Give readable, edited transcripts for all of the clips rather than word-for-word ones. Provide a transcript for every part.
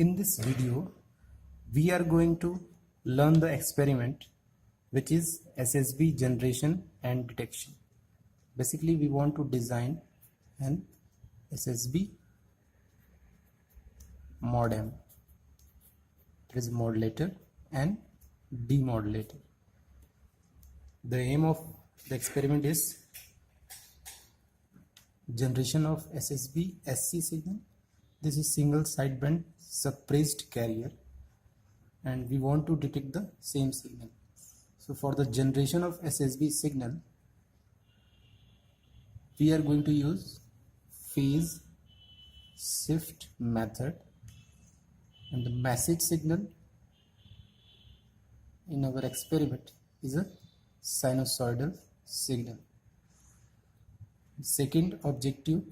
In this video, we are going to learn the experiment which is SSB generation and detection. Basically, we want to design an SSB modem. There is a modulator and demodulator. The aim of the experiment is generation of SSB SC signal. This is single sideband suppressed carrier and we want to detect the same signal. So for the generation of SSB signal, we are going to use phase shift method, and the message signal in our experiment is a sinusoidal signal. Second objective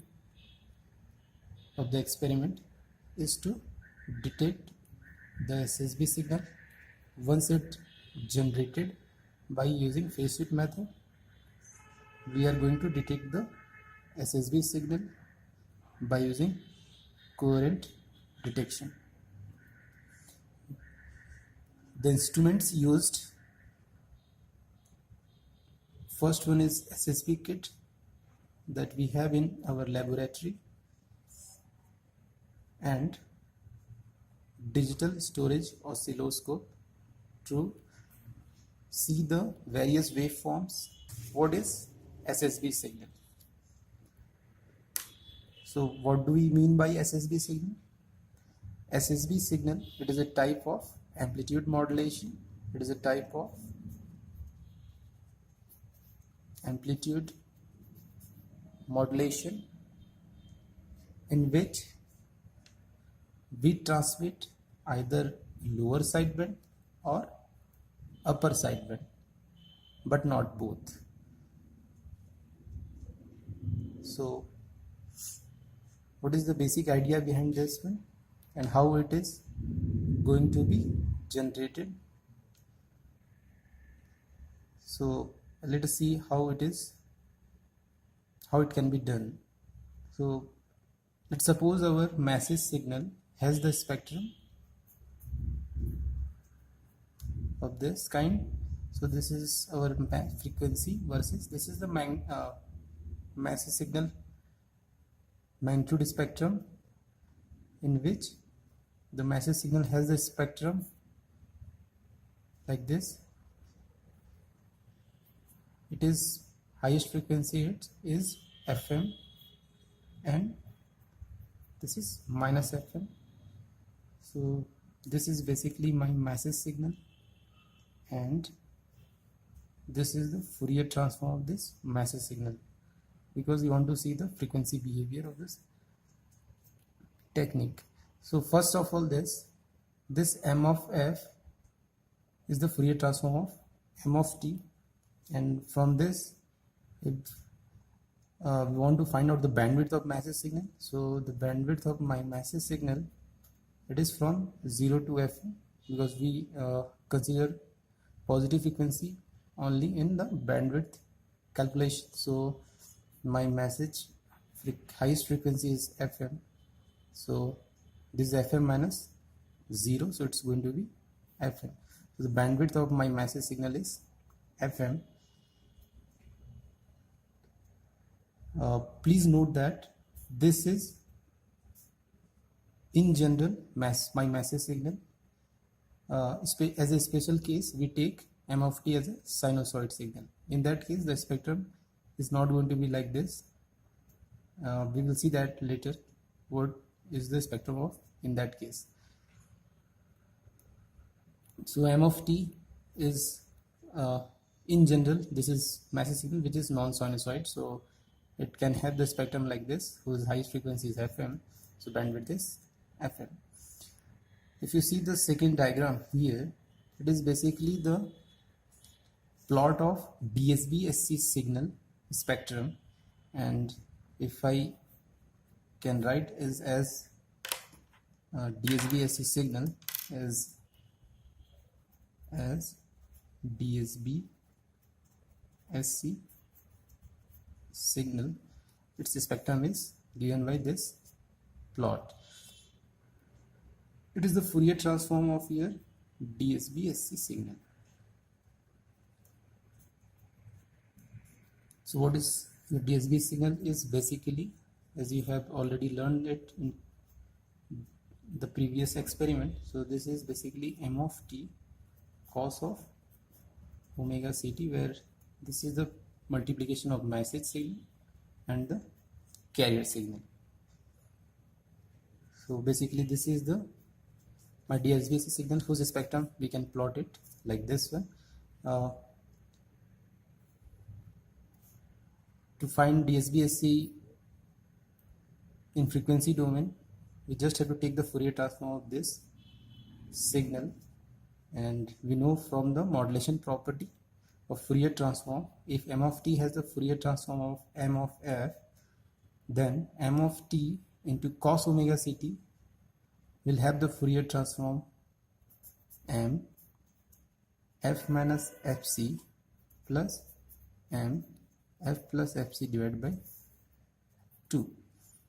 of the experiment is to detect the SSB signal once it generated by using phase shift method. We are going to detect the SSB signal by using coherent detection. The instruments used, first one is SSB kit that we have in our laboratory, and digital storage oscilloscope to see the various waveforms. What is SSB signal? So what do we mean by SSB signal? SSB signal, it is a type of amplitude modulation. It is a type of amplitude modulation in which we transmit either lower sideband or upper sideband, but not both. So what is the basic idea behind this one and how it is going to be generated? So let us see how it can be done. So let's suppose our message signal has the spectrum of this kind. So this is our frequency versus this is the message signal magnitude spectrum, in which the message signal has the spectrum like this. It is highest frequency hit is FM and this is minus FM. So this is basically my message signal and this is the Fourier transform of this message signal, because you want to see the frequency behavior of this technique. So first of all, this M of F is the Fourier transform of M of T, and from this if we want to find out the bandwidth of message signal. So the bandwidth of my message signal, it is from 0 to FM, because we consider positive frequency only in the bandwidth calculation. So my message highest frequency is FM, so this is FM minus 0, so it's going to be FM. So the bandwidth of my message signal is FM. Please note that this is in general my message signal. As a special case, we take M of T as a sinusoid signal. In that case, the spectrum is not going to be like this. We will see that later what is the spectrum of in that case. So M of T is in general, this is message signal which is non-sinusoid, so it can have the spectrum like this, whose highest frequency is FM, so bandwidth is FM. If you see the second diagram here, it is basically the plot of DSB-SC signal spectrum, and if I can write is as DSB-SC signal is as DSB-SC signal, its spectrum is given by this plot. It is the Fourier transform of your DSB-SC signal. So what is the DSB signal is basically, as you have already learned it in the previous experiment. So this is basically m of t cos of omega ct, where this is the multiplication of message signal and the carrier signal. So basically this is the my DSB-SC signal whose spectrum we can plot it like this one. To find DSB-SC in frequency domain, we just have to take the Fourier transform of this signal, and we know from the modulation property of Fourier transform, if m of t has the Fourier transform of m of f, then m of t into cos omega ct will have the Fourier transform m f minus fc plus m f plus fc divided by 2.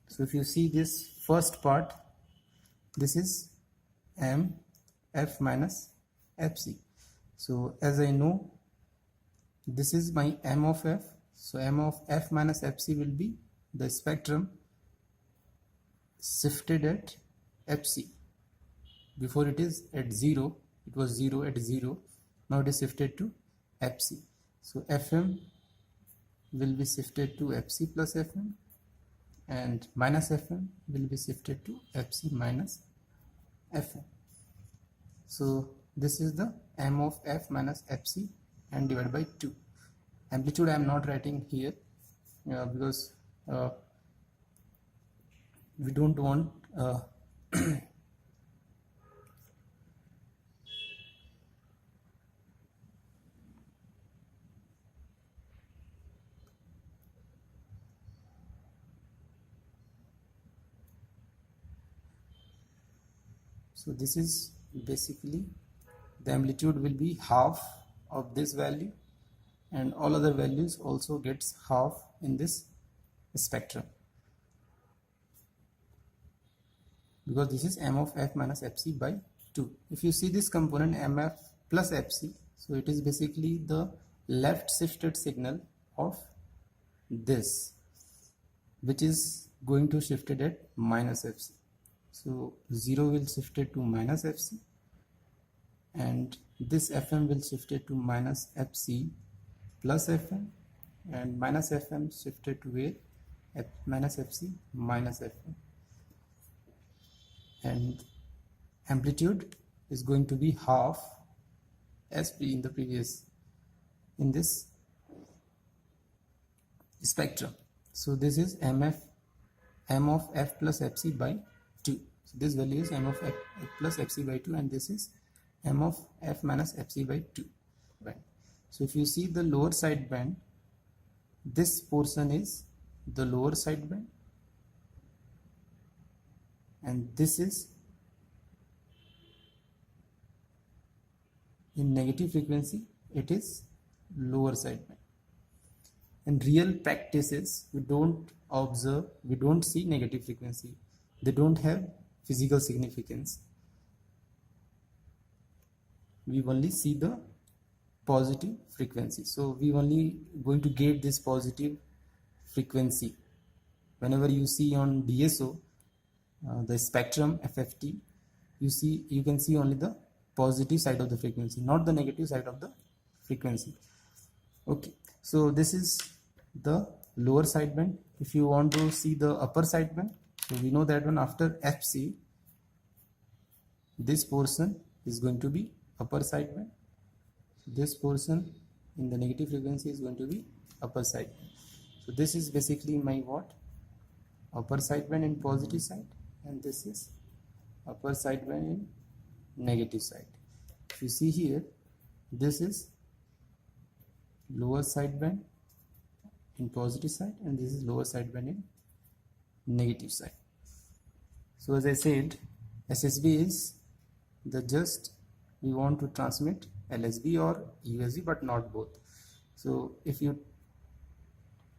So if you see this first part, this is m f minus fc. So as I know, this is my m of f, so m of f minus fc will be the spectrum shifted at fc. Before it is at 0, it was 0 at 0, now it is shifted to fc. So fm will be shifted to fc plus fm, and minus fm will be shifted to fc minus fm. So this is the m of f minus fc and divided by 2. Amplitude I am not writing here because we don't want so this is basically the amplitude will be half of this value, and all other values also gets half in this spectrum, because this is m of f minus fc by 2. If you see this component mf plus fc, so it is basically the left shifted signal of this, which is going to shifted at minus fc. So 0 will shifted to minus fc, and this fm will shifted to minus fc plus fm, and minus fm shifted to where? Minus fc minus fm, and amplitude is going to be half as in the previous in this spectrum. So this is m of f plus fc by 2. So this value is m of f plus fc by 2, and this is m of f minus fc by 2. So if you see the lower side band, this portion is the lower side band, and this is in negative frequency, it is lower side band. In real practices, we don't observe, we don't see negative frequency. They don't have physical significance. We only see the positive frequency. So we only going to get this positive frequency. Whenever you see on DSO the spectrum FFT, you can see only the positive side of the frequency, not the negative side of the frequency. Okay, so this is the lower sideband. If you want to see the upper sideband, so we know that one after FC, this portion is going to be upper sideband. This portion in the negative frequency is going to be upper sideband. So this is basically my what? Upper sideband in positive side, and this is upper sideband in negative side. If you see here, this is lower sideband in positive side, and this is lower sideband in negative side. So as I said, SSB is the just we want to transmit LSB or USB, but not both. So if you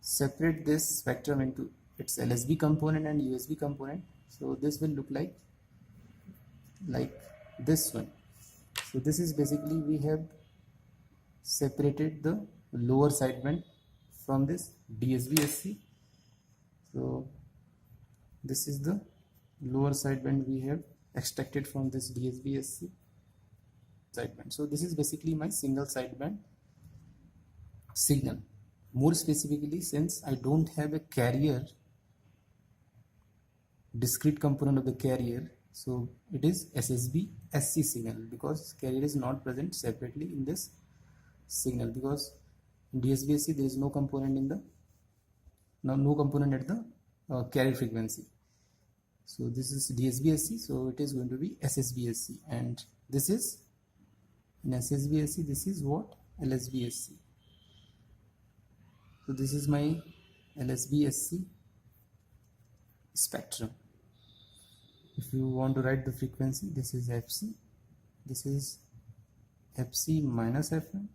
separate this spectrum into its LSB component and USB component, so this will look like like this one. So this is basically we have separated the lower sideband from this DSB-SC. So this is the lower sideband we have extracted from this DSB-SC sideband. So this is basically my single sideband signal. More specifically, since I don't have a carrier, discrete component of the carrier, so it is SSB-SC signal, because carrier is not present separately in this signal, because in DSB-SC there is no component in the no component at the carrier frequency. So this is DSB-SC, so it is going to be SSB-SC, and this is in SSB-SC, this is what? LSB-SC. So this is my LSB-SC spectrum. If you want to write the frequency, this is FC, this is FC minus FM,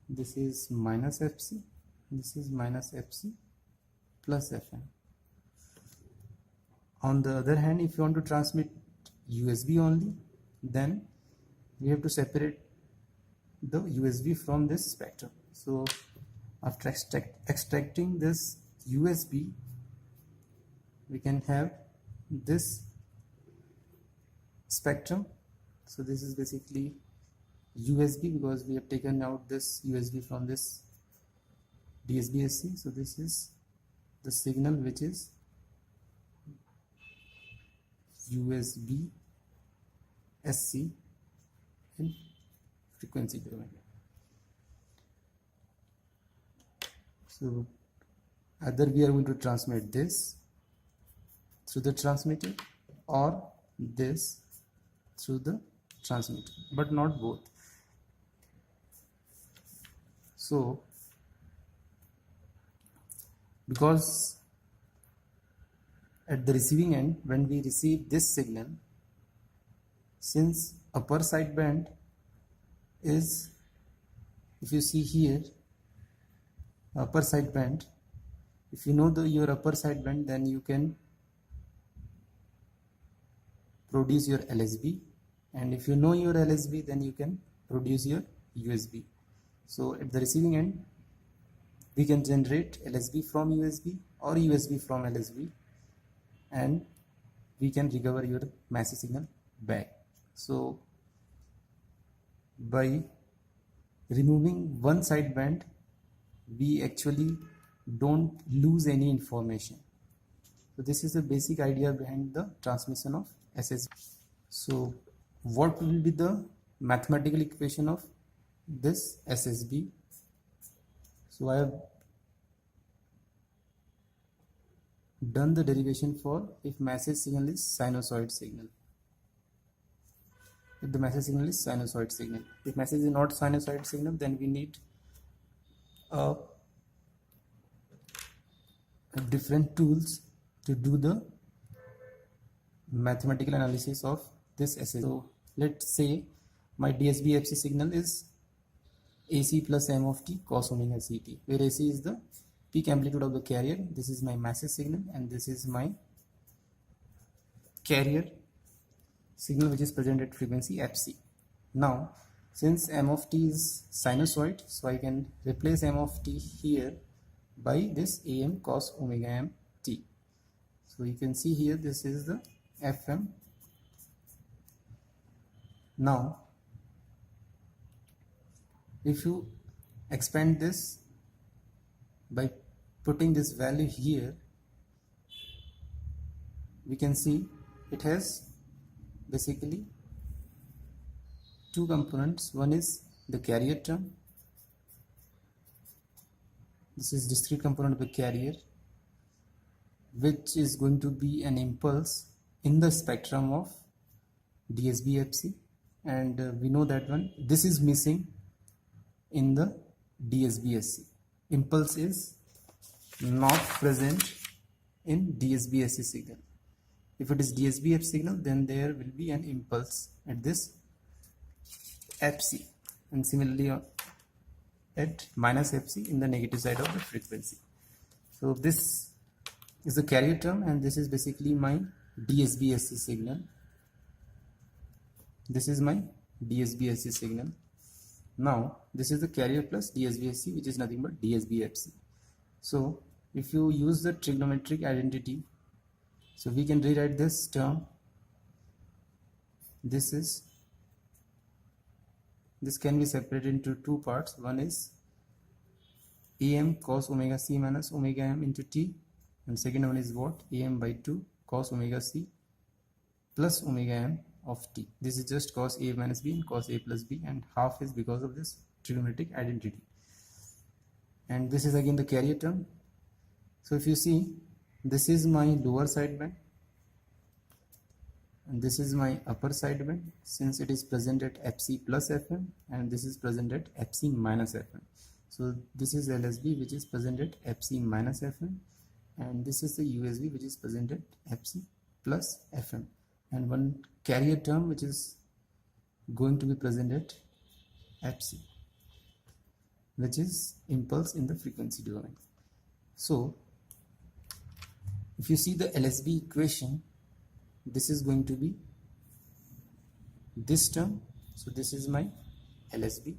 this is minus FC, this is minus FC plus FM. On the other hand, if you want to transmit USB only, then we have to separate the USB from this spectrum. So after extracting this USB, we can have this spectrum. So this is basically USB, because we have taken out this USB from this DSB-SC. So this is the signal which is USB-SC in frequency domain. So either we are going to transmit this through the transmitter or this through the transmitter, but not both. So because at the receiving end, when we receive this signal, since upper sideband is, if you see here, upper sideband, if you know your upper sideband, then you can produce your LSB, and if you know your LSB, then you can produce your USB. So at the receiving end, we can generate LSB from USB or USB from LSB, and we can recover your massive signal back. So by removing one sideband, we actually don't lose any information. So this is the basic idea behind the transmission of SSB. So what will be the mathematical equation of this SSB? So I have done the derivation for if message signal is sinusoid signal. If the message signal is sinusoid signal. If message is not sinusoid signal, then we need different tools to do the mathematical analysis of this SSB. So let's say my DSB-FC signal is AC plus M of t cos omega ct, where AC is the peak amplitude of the carrier, this is my message signal, and this is my carrier signal which is present at frequency fc. Now since M of t is sinusoid, so I can replace M of t here by this AM cos omega m t. So you can see here this is the FM. Now if you expand this by putting this value here, we can see it has basically two components. One is the carrier term, this is discrete component of the carrier, which is going to be an impulse in the spectrum of DSB-FC, and we know that one, this is missing in the DSB-SC. Impulse is not present in DSB-SC signal. If it is DSB-F signal, then there will be an impulse at this FC, and similarly at minus FC in the negative side of the frequency. So this is the carrier term, and this is basically my DSB-SC signal. this is my DSB-SC signal. Now this is the carrier plus DSB-SC, which is nothing but DSB-FC. So if you use the trigonometric identity, so we can rewrite this term. This can be separated into two parts. One is AM cos omega c minus omega m into t, and second one is what? AM by 2 cos omega c plus omega m of t. This is just cos A minus B and cos A plus B, and half is because of this trigonometric identity. And this is again the carrier term. So if you see, this is my lower sideband and this is my upper sideband, since it is present at Fc plus Fm, and this is present at Fc minus Fm. So this is LSB, which is present at Fc minus Fm, and this is the USB, which is present at Fc plus Fm, and one carrier term which is going to be present at Fc, which is impulse in the frequency domain. So if you see the LSB equation, this is going to be this term. So this is my LSB.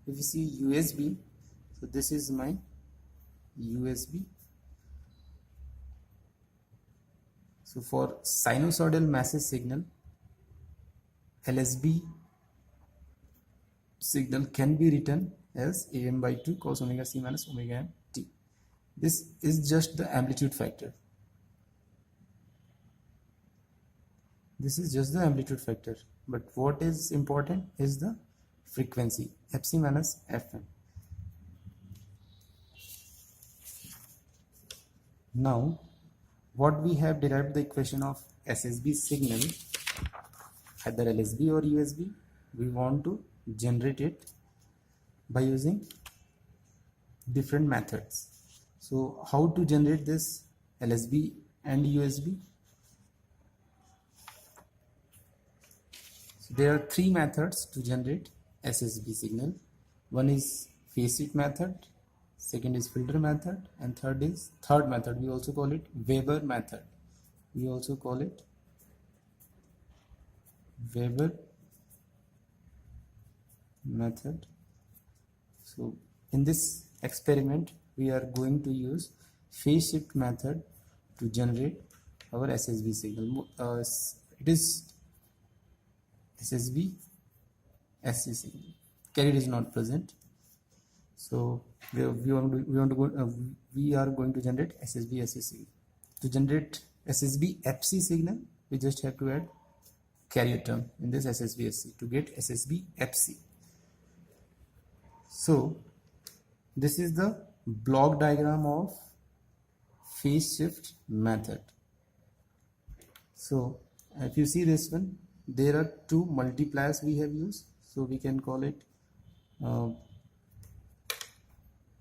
If you see USB, so this is my USB. So for sinusoidal massive signal, LSB signal can be written as AM by 2 cos omega c minus omega m t. This is just the amplitude factor. This is just the amplitude factor, but what is important is the frequency, Fc minus Fm. Now what we have derived the equation of SSB signal, either LSB or USB, we want to generate it by using different methods. So how to generate this LSB and USB? So there are three methods to generate SSB signal. One is phase shift method, second is filter method, and third method, we also call it Weber method. We also call it Weber method. So in this experiment, we are going to use phase shift method to generate our SSB signal. It is SSB SC signal. Carrier is not present. So we are going to generate SSB SC signal. To generate SSB FC signal, we just have to add carrier term in this SSB SC to get SSB FC. So this is the block diagram of phase shift method. So if you see this one, there are two multipliers we have used. So we can call it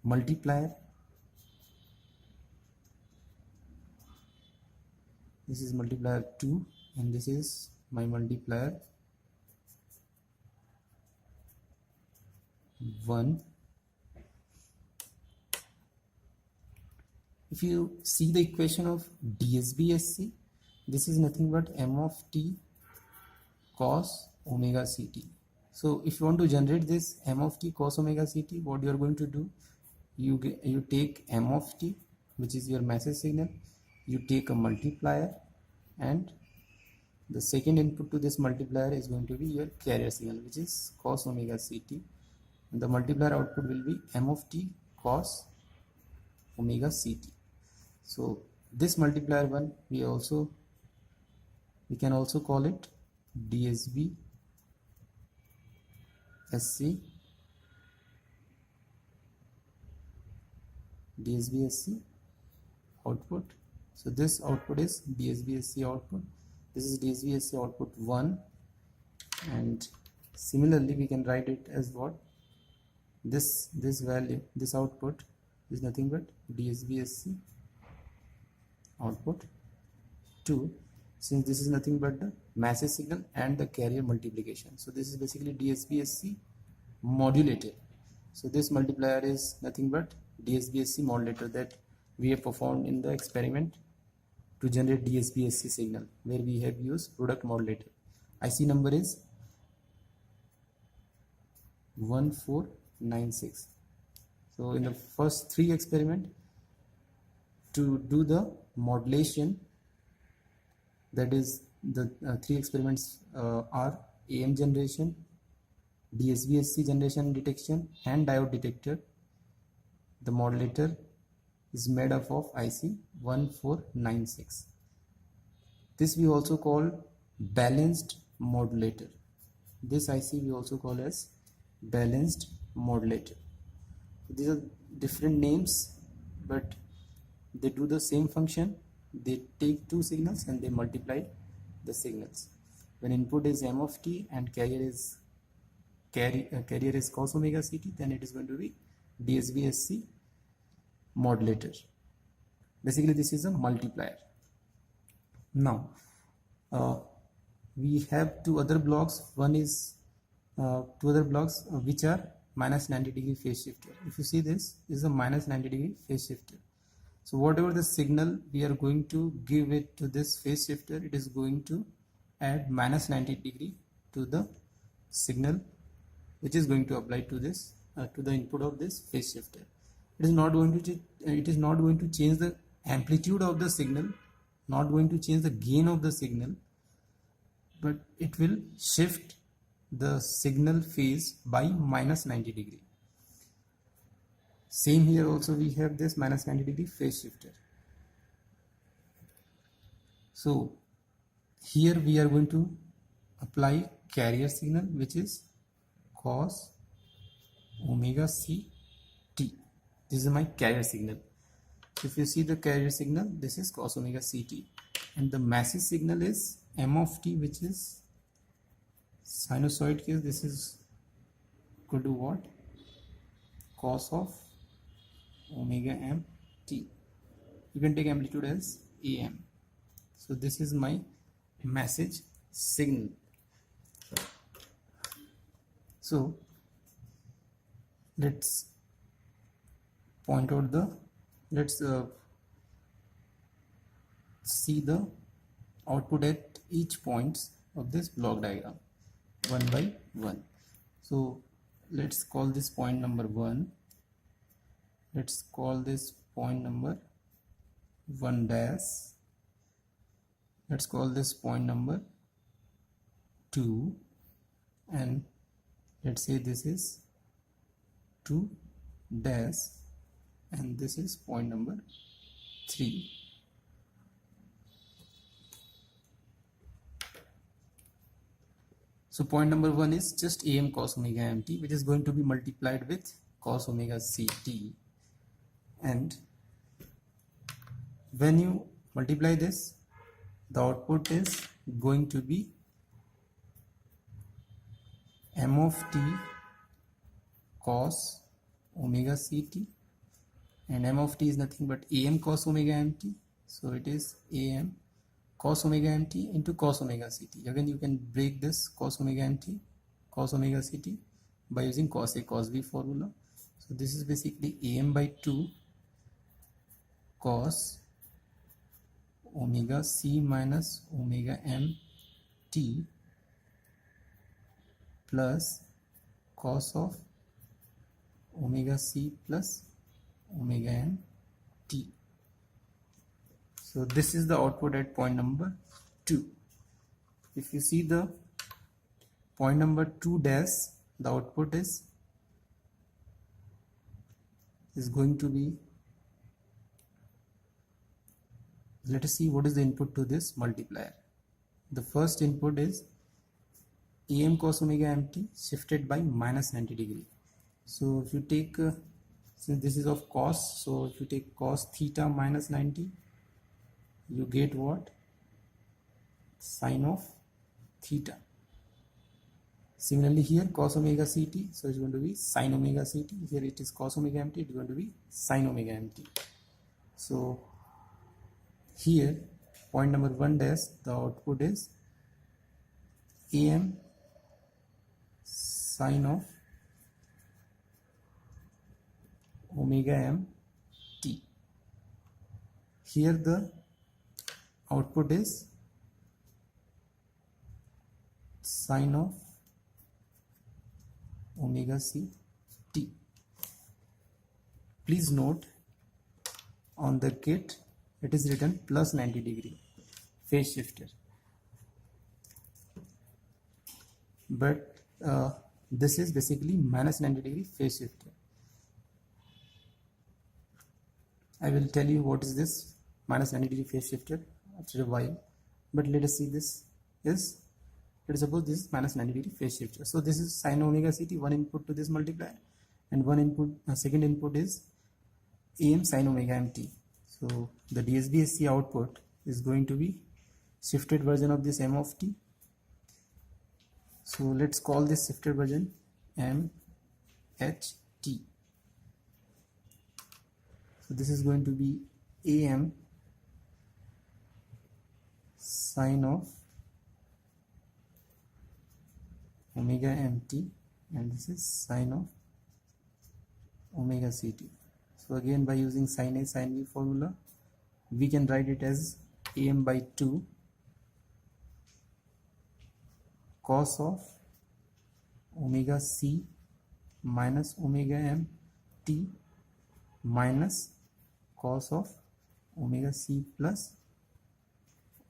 multiplier. This is multiplier 2 and this is my multiplier 1. If you see the equation of DSB-SC, this is nothing but m of t cos omega ct. So if you want to generate this m of t cos omega ct, what you are going to do, you take m of t, which is your message signal, you take a multiplier, and the second input to this multiplier is going to be your carrier signal, which is cos omega ct, and the multiplier output will be m of t cos omega ct. So this multiplier one, we can also call it DSB SC, output. So this output is DSB SC output. This is DSB SC output 1, and similarly we can write it as what? This value, this output is nothing but DSB SC output 2, since this is nothing but the message signal and the carrier multiplication. So this is basically DSB-SC modulator. So this multiplier is nothing but DSB-SC modulator that we have performed in the experiment to generate DSB-SC signal, where we have used product modulator. IC number is 1496. So in the first three experiment, to do the modulation, that is the three experiments are AM generation, DSB-SC generation detection, and diode detector. The modulator is made up of IC 1496. This we also call balanced modulator. This IC we also call as balanced modulator. These are different names, but they do the same function. They take two signals and they multiply the signals. When input is m of t and carrier is cos omega ct, then it is going to be DSB-SC modulator. Basically this is a multiplier. Now we have two other blocks. One is two other blocks which are minus 90 degree phase shifter. If you see, this is a minus 90 degree phase shifter. So whatever the signal we are going to give it to this phase shifter, it is going to add minus 90 degree to the signal which is going to apply to this to the input of this phase shifter. It is not going to change the amplitude of the signal, not going to change the gain of the signal, but it will shift the signal phase by minus 90 degree. Same here also we have this minus 90 degree phase shifter. So here we are going to apply carrier signal, which is cos omega c t. This is my carrier signal. If you see the carrier signal, this is cos omega ct, and the message signal is m of t, which is sinusoid case. This is equal to what? Cos of omega m t. You can take amplitude as am. So this is my message signal. So let's point out the see the output at each points of this block diagram one by one. So let's call this point number 1. Let's call this point number 1 dash. Let's call this point number 2, and let's say this is 2 dash, and this is point number 3. So point number 1 is just am cos omega mt, which is going to be multiplied with cos omega ct, and when you multiply this, the output is going to be m of t cos omega ct, and m of t is nothing but am cos omega mt. So it is am cos omega mt into cos omega ct. Again, you can break this cos omega mt, cos omega ct by using cos a cos b formula. So this is basically am by 2 cos omega c minus omega m t plus cos of omega c plus omega m t. So this is the output at point number 2. If you see the point number 2 dash, the output is going to be, let us see what is the input to this multiplier. The first input is am cos omega mt shifted by minus 90 degree. So if you take since this is of cos, so if you take cos theta minus 90, you get what? Sine of theta. Similarly here cos omega ct, so it's going to be sine omega ct. Here it is cos omega mt, it's going to be sine omega mt. So here point number 1 dash, the output is am sine of omega m t. Here the output is sine of omega c t. Please note on the kit it is written plus 90 degree phase shifter, but this is basically minus 90 degree phase shifter. I will tell you what is this minus 90 degree phase shifter after a while, but let us see. This is, let us suppose this is minus 90 degree phase shifter. So this is sine omega ct, one input to this multiplier, and one input, second input is am sine omega mt. So the DSB-SC output is going to be shifted version of this m of t. So let's call this shifted version mht. So this is going to be am sine of omega mt, and this is sine of omega ct. So again, by using sin A sin B formula, we can write it as am by 2 cos of omega c minus omega m t minus cos of omega c plus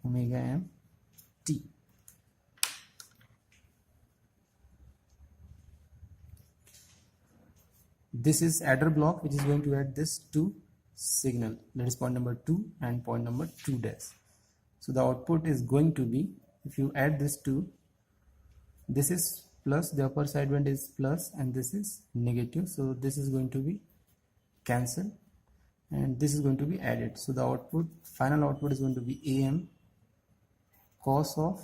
omega m t. This is adder block which is going to add this two signal, that is point number 2 and point number 2 dash. So the output is going to be, if you add this two, this is plus, the upper side band is plus, and this is negative, so this is going to be cancelled and this is going to be added. So the output, final output is going to be am cos of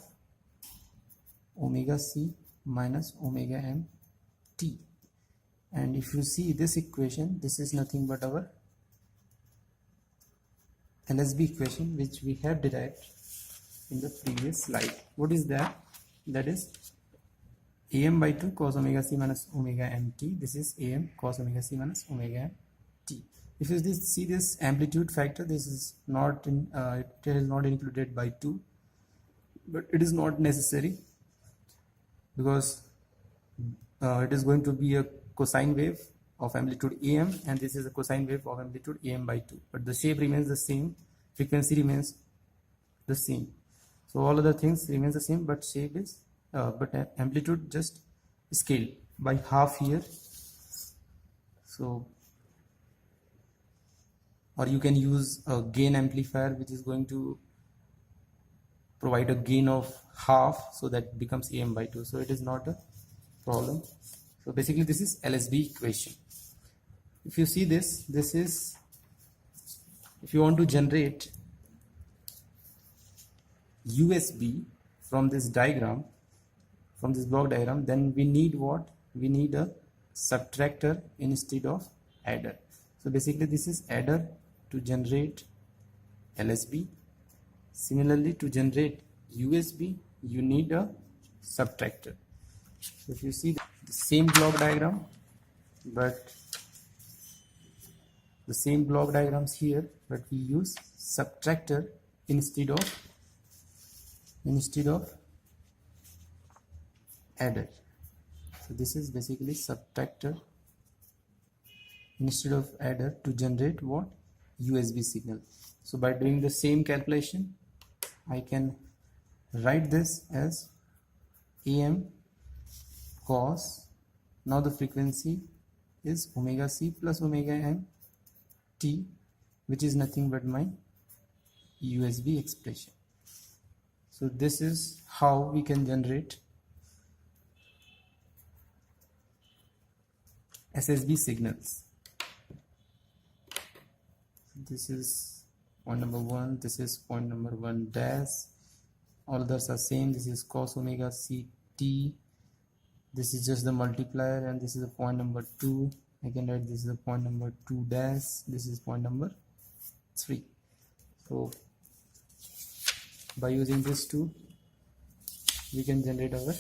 omega c minus omega m t. And if you see this equation, this is nothing but our LSB equation which we have derived in the previous slide. What is that? That is am by 2 cos omega c minus omega mt. This is am cos omega c minus omega t. If you see this amplitude factor, this is not in, it is not included by 2, but it is not necessary because it is going to be a cosine wave of amplitude am, and this is a cosine wave of amplitude am by 2, but the shape remains the same, frequency remains the same, so all other things remains the same, but shape is but amplitude just scale by half here. So, or you can use a gain amplifier which is going to provide a gain of half, so that becomes am by 2, so it is not a problem. So basically this is LSB equation. If you see this, this is, if you want to generate USB from this diagram, from this block diagram, then we need what? We need a subtractor instead of adder. So basically this is adder to generate LSB. Similarly, to generate USB, you need a subtractor. So if you see the same block diagram, but the same block diagrams here, but we use subtractor instead of adder. So this is basically subtractor instead of adder to generate what? USB signal. So by doing the same calculation, I can write this as am cos, now the frequency is omega c plus omega m t, which is nothing but my USB expression. So this is how we can generate SSB signals. This is point number 1, this is point number 1 dash, all others are same. This is cos omega c t, this is just the multiplier, and this is the point number 2. I can write this is the point number 2 dash, this is point number 3. So by using this 2, we can generate our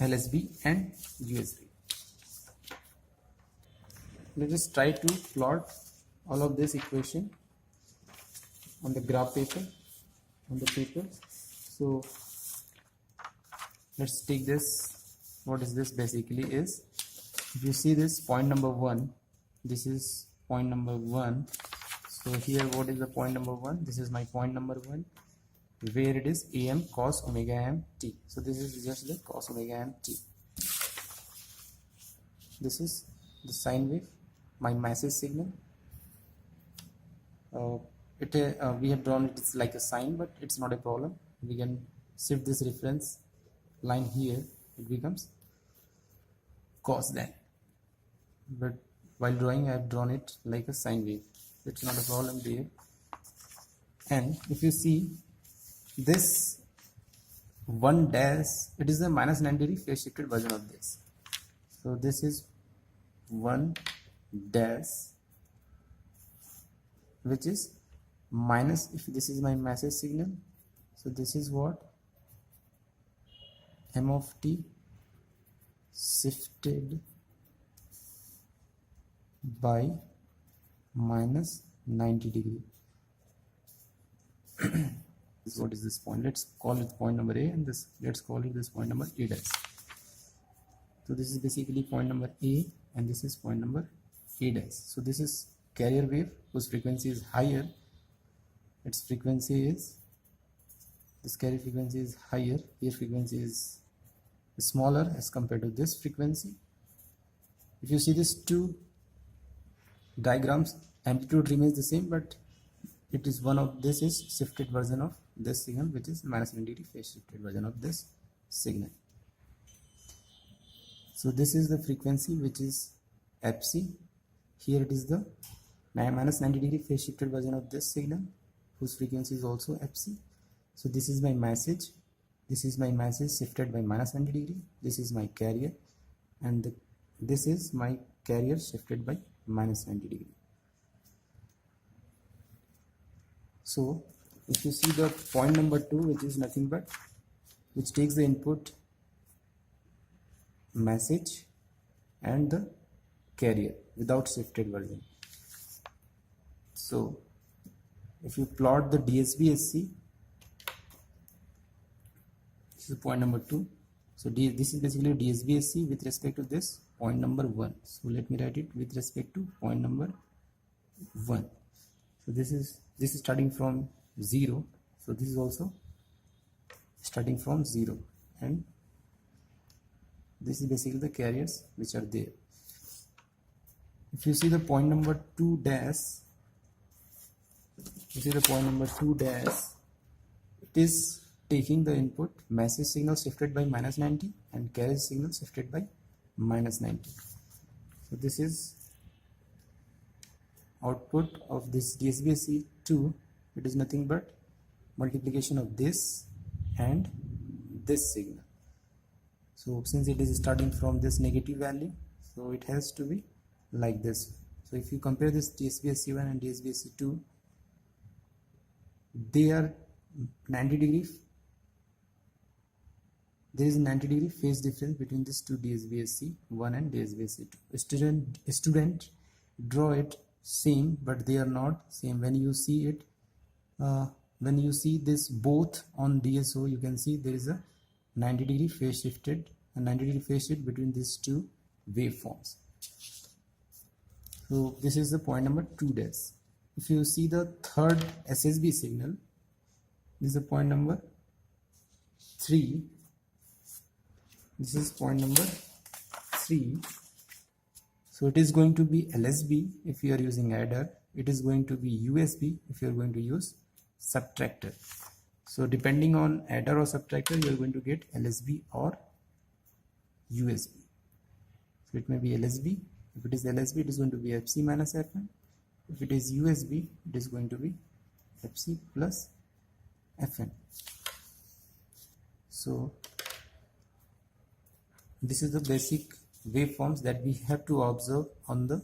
LSB and USB. Let us try to plot all of this equation on the graph paper, So let's take this what is this basically is, if you see this point number 1, this is point number 1. So here what is the point number 1? This is my point number 1, where it is am cos omega m t. So this is just the cos omega m t. This is the sine wave, my message signal. We have drawn it like a sine, but it's not a problem. We can shift this reference line here, it becomes cos then. But while drawing, I have drawn it like a sine wave. It's not a problem there. And if you see this 1 dash, it is the minus 90 degree phase shifted version of this. So this is 1 dash, which is minus, if this is my message signal, so this is what m of t shifted by minus 90 degree. What is this point? Let's call it point number A, and this, let's call it this point number A dash. So this is basically point number A, and this is point number A dash. So this is carrier wave whose frequency is higher. Its frequency is, this carrier frequency is higher, here frequency is smaller as compared to this frequency. If you see these two diagrams, amplitude remains the same, but it is one of this is shifted version of this signal, which is minus 90 degree phase shifted version of this signal. So this is the frequency which is fc. Here it is the minus 90 degree phase shifted version of this signal, whose frequency is also fc. So this is my message. This is my message shifted by minus 90 degree. This is my carrier, and this is my carrier shifted by minus 90 degree. So if you see the point number 2, which is nothing but, which takes the input message and the carrier without shifted version. So if you plot the DSB-SC, this is point number 2. So this is basically DSB-SC with respect to this point number 1. So let me write it with respect to point number 1. So this is starting from 0. So this is also starting from 0, and this is basically the carriers which are there. If you see the point number 2 dash, it is taking the input message signal shifted by minus 90 and carrier signal shifted by minus 90. So this is output of this DSB-SC2. It is nothing but multiplication of this and this signal. So since it is starting from this negative value, so it has to be like this. So if you compare this DSB-SC1 and DSB-SC2, they are 90 degree. There is a 90 degree phase difference between these two DSB-SC1 and DSB-SC2. Student draw it same, but they are not same. When you see it, when you see this both on DSO, you can see there is a 90 degree phase shifted, a 90 degree phase shift between these two waveforms. So this is the point number 2 dash. If you see the third SSB signal, this is the point number 3. This is point number 3. So it is going to be LSB if you are using adder. It is going to be USB if you are going to use subtractor. So depending on adder or subtractor, you are going to get LSB or USB. So it may be LSB. If it is LSB, it is going to be FC minus Fn. If it is USB, it is going to be FC plus Fn. So this is the basic waveforms that we have to observe on the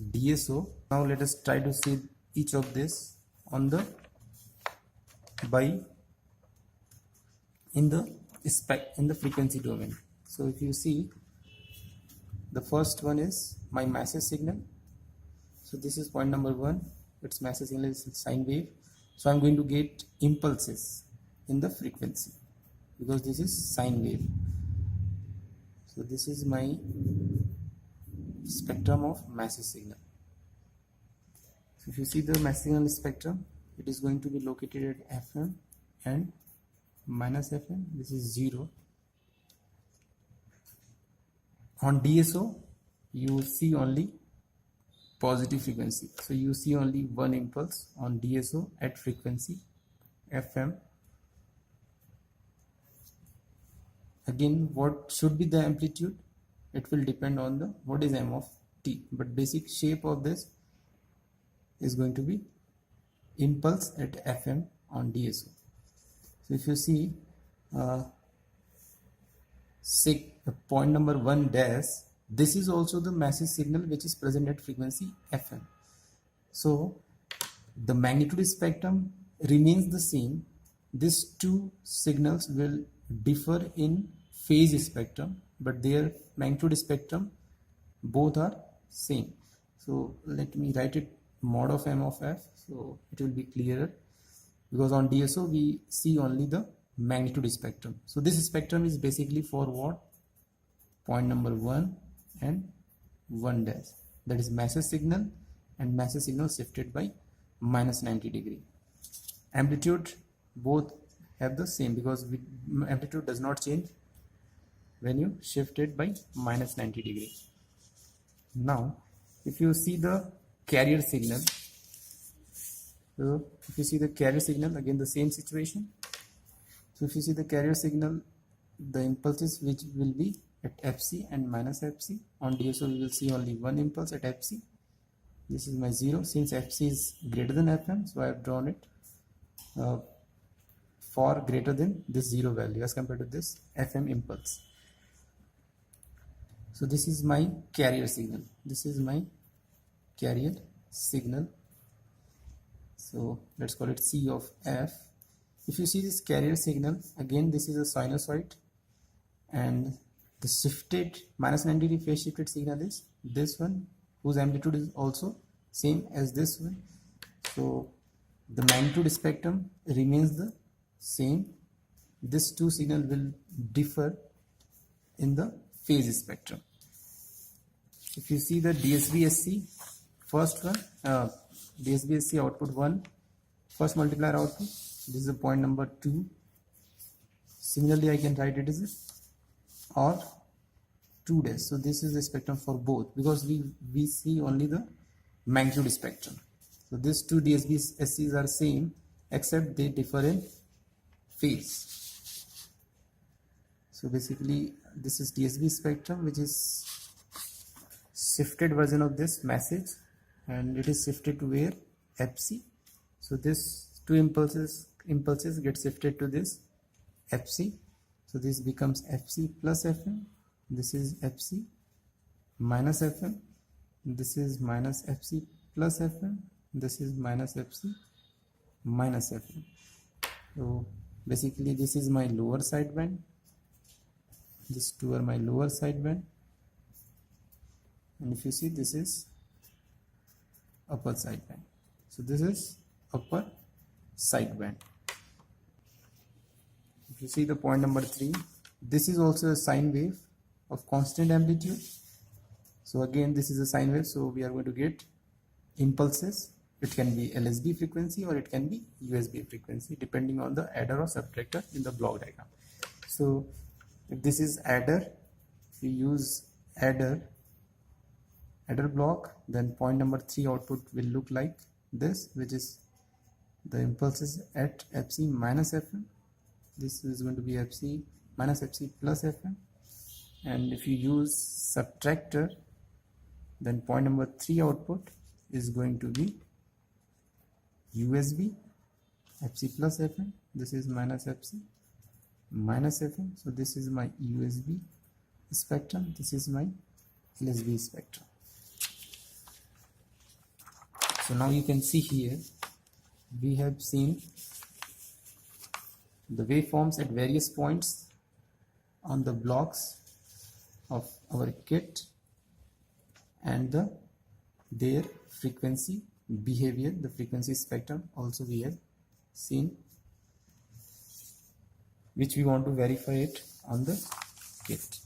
DSO. Now let us try to see each of this on the in the frequency domain. So if you see, the first one is my message signal. So this is point number 1. Its message signal is sine wave. So I'm going to get impulses in the frequency because this is sine wave. So this is my spectrum of massive signal. So if you see the massive signal spectrum, it is going to be located at FM and minus FM. This is 0. On DSO, you see only positive frequency. So you see only one impulse on DSO at frequency FM. Again, what should be the amplitude? It will depend on the what is M of t, but basic shape of this is going to be impulse at FM on DSO. So if you see point number 1 dash, this is also the massive signal which is present at frequency FM. So the magnitude spectrum remains the same. These two signals will differ in phase spectrum, but their magnitude spectrum both are same. So let me write it mod of M of F, so it will be clearer, because on DSO we see only the magnitude spectrum. So this spectrum is basically for what? Point number 1 and 1 dash, that is massive signal and massive signal shifted by minus 90 degree. Amplitude both have the same, because amplitude does not change when you shift it by minus 90 degree. Now if you see the carrier signal, so if you see the carrier signal, again the same situation. So if you see the carrier signal, the impulses which will be at FC and minus FC. On DSO we will see only one impulse at FC. This is my 0. Since FC is greater than FM, so I have drawn it for greater than this 0 value as compared to this FM impulse. So this is my carrier signal. This is my carrier signal. So let's call it C of F. If you see this carrier signal, again this is a sinusoid, and the shifted minus 90 degree phase shifted signal is this one, whose amplitude is also same as this one. So the magnitude spectrum remains the same. These two signals will differ in the phase spectrum. If you see the DSB-SC, first one, DSB-SC output 1, first multiplier output, this is the point number 2. Similarly, I can write it as or 2 dash. So this is the spectrum for both, because we see only the magnitude spectrum. So these two DSB-SCs are same, except they differ in phase. So basically this is DSB spectrum, which is shifted version of this message, and it is shifted to where? FC. So this two impulses get shifted to this FC. So this becomes FC plus FM. This is FC minus FM. This is minus FC plus FM. This is minus FC minus FM. So basically this is my lower sideband. These two are my lower sideband. And if you see, this is upper sideband. So this is upper sideband. If you see the point number 3, this is also a sine wave of constant amplitude. So again this is a sine wave, so we are going to get impulses. It can be LSB frequency or it can be USB frequency, depending on the adder or subtractor in the block diagram. So if this is adder, if you use adder block, then point number 3 output will look like this, which is the impulses at FC minus FM. This is going to be FC minus FC plus FM. And if you use subtractor, then point number 3 output is going to be USB FC plus FM. This is minus FC minus FM. So this is my USB spectrum. This is my LSB spectrum. So now you can see here we have seen the waveforms at various points on the blocks of our kit and their frequency behavior, the frequency spectrum also we have seen, which we want to verify it on the kit.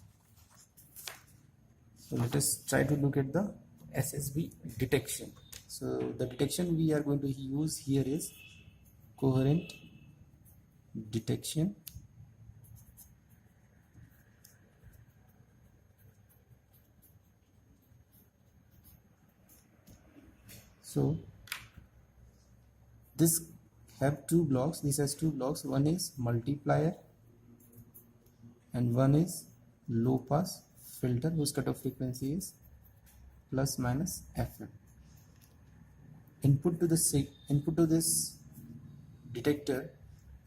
So let us try to look at the SSB detection. So the detection we are going to use here is coherent detection. So this have two blocks. This has two blocks. One is multiplier and one is low pass filter whose cutoff frequency is plus minus FM. Input to this detector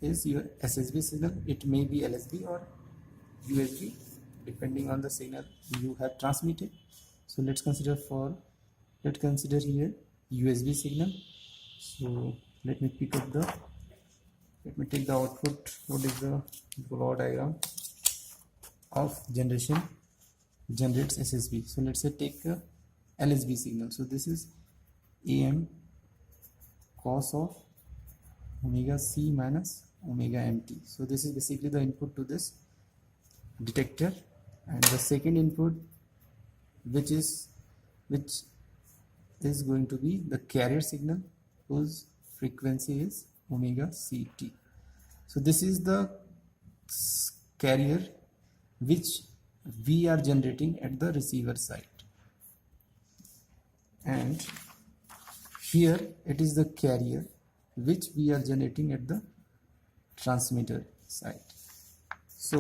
is your SSB signal. It may be LSB or USB depending on the signal you have transmitted. So let's consider here USB signal. So let me take the output. What is the block diagram of generates SSB? So let's say take a LSB signal. So this is AM cos of omega C minus omega MT. So this is basically the input to this detector, and the second input which is going to be the carrier signal whose frequency is omega CT. So this is the carrier which we are generating at the receiver side, and here it is the carrier which we are generating at the transmitter side. So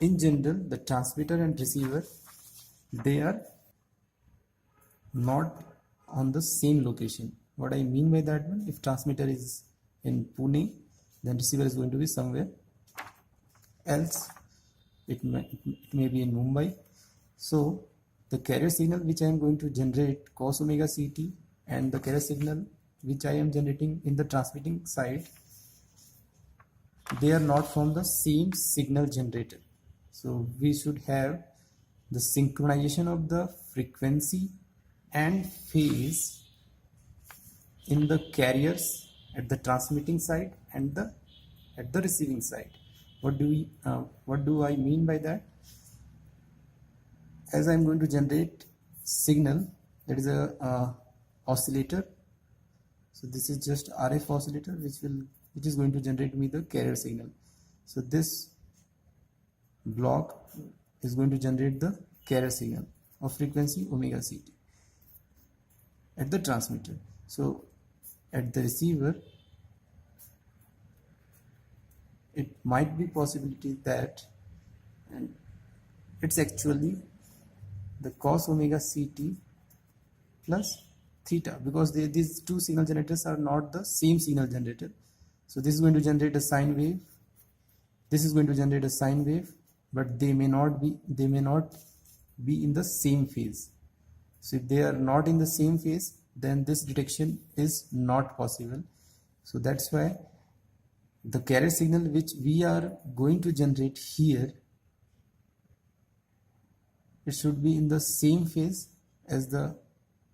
in general, the transmitter and receiver, they are not on the same location. What I mean by that one, if transmitter is in Pune, then receiver is going to be somewhere else. It may be in Mumbai. So the carrier signal which I am going to generate cos omega CT and the carrier signal which I am generating in the transmitting side, they are not from the same signal generator. So we should have the synchronization of the frequency and phase in the carriers at the transmitting side and at the receiving side. What do I mean by that? As I am going to generate signal, that is a oscillator. So this is just RF oscillator which is going to generate me the carrier signal. So this block is going to generate the carrier signal of frequency omega CT at the transmitter. So at the receiver, it might be possibility that, and it's actually the cos omega CT plus theta, because these two signal generators are not the same signal generator. So this is going to generate a sine wave, this is going to generate a sine wave, but they may not be in the same phase. So if they are not in the same phase, then this detection is not possible. So that's why the carrier signal which we are going to generate here, it should be in the same phase as the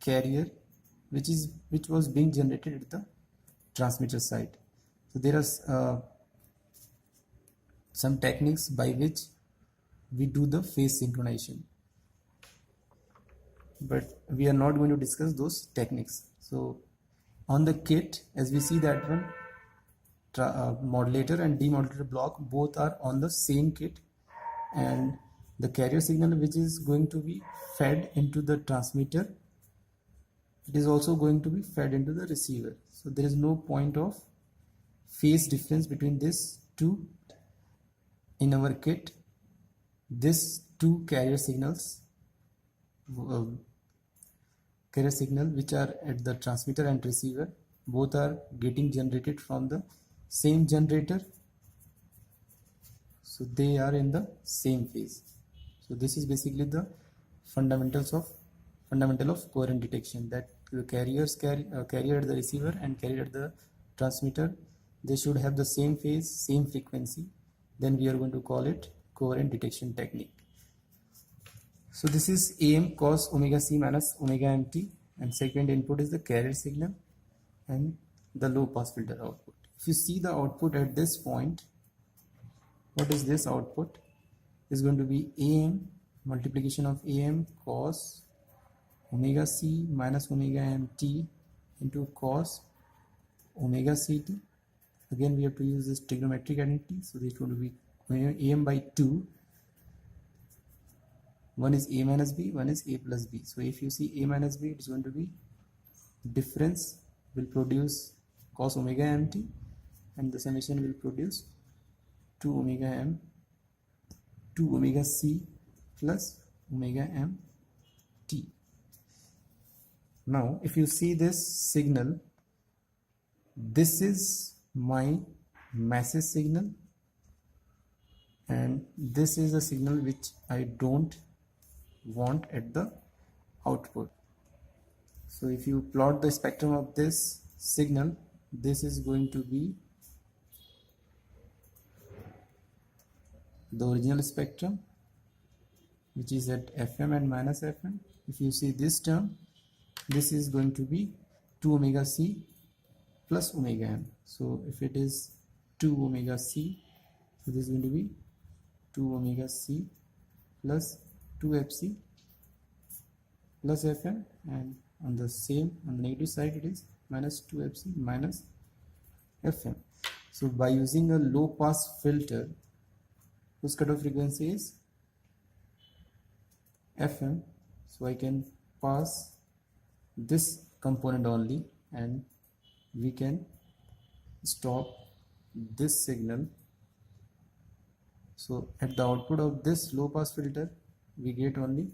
carrier which was being generated at the transmitter side. So there are some techniques by which we do the phase synchronization, but we are not going to discuss those techniques. So on the kit, as we see that one, modulator and demodulator block both are on the same kit, and the carrier signal which is going to be fed into the transmitter, it is also going to be fed into the receiver. So there is no point of phase difference between these two in our kit. These two carrier signals which are at the transmitter and receiver, both are getting generated from the same generator, so they are in the same phase. So this is basically the fundamental of coherent detection, that the carrier at the receiver and carrier at the transmitter, they should have the same phase, same frequency. Then we are going to call it coherent detection technique. So this is AM cos omega C minus omega MT, and second input is the carrier signal and the low pass filter output. If you see the output at this point, what is this output? Is going to be AM multiplication of am cos omega c minus omega m t into cos omega ct. Again we have to use this trigonometric identity, so this will be am by 2. One is a minus b, one is a plus b. So if you see a minus b, it's going to be difference will produce cos omega mt, and the summation will produce 2 omega m 2 omega c plus omega m t. Now if you see this signal, this is my message signal, and this is a signal which I don't want at the output. So if you plot the spectrum of this signal, this is going to be the original spectrum, which is at fm and minus fm. If you see this term, this is going to be 2 omega c plus omega m. So if it is 2 omega c, so this is going to be 2 omega c plus 2 fc plus fm, and on the negative side it is minus 2 fc minus fm. So by using a low pass filter, whose cutoff frequency is fm, so I can pass this component only, and we can stop this signal. So at the output of this low pass filter we get only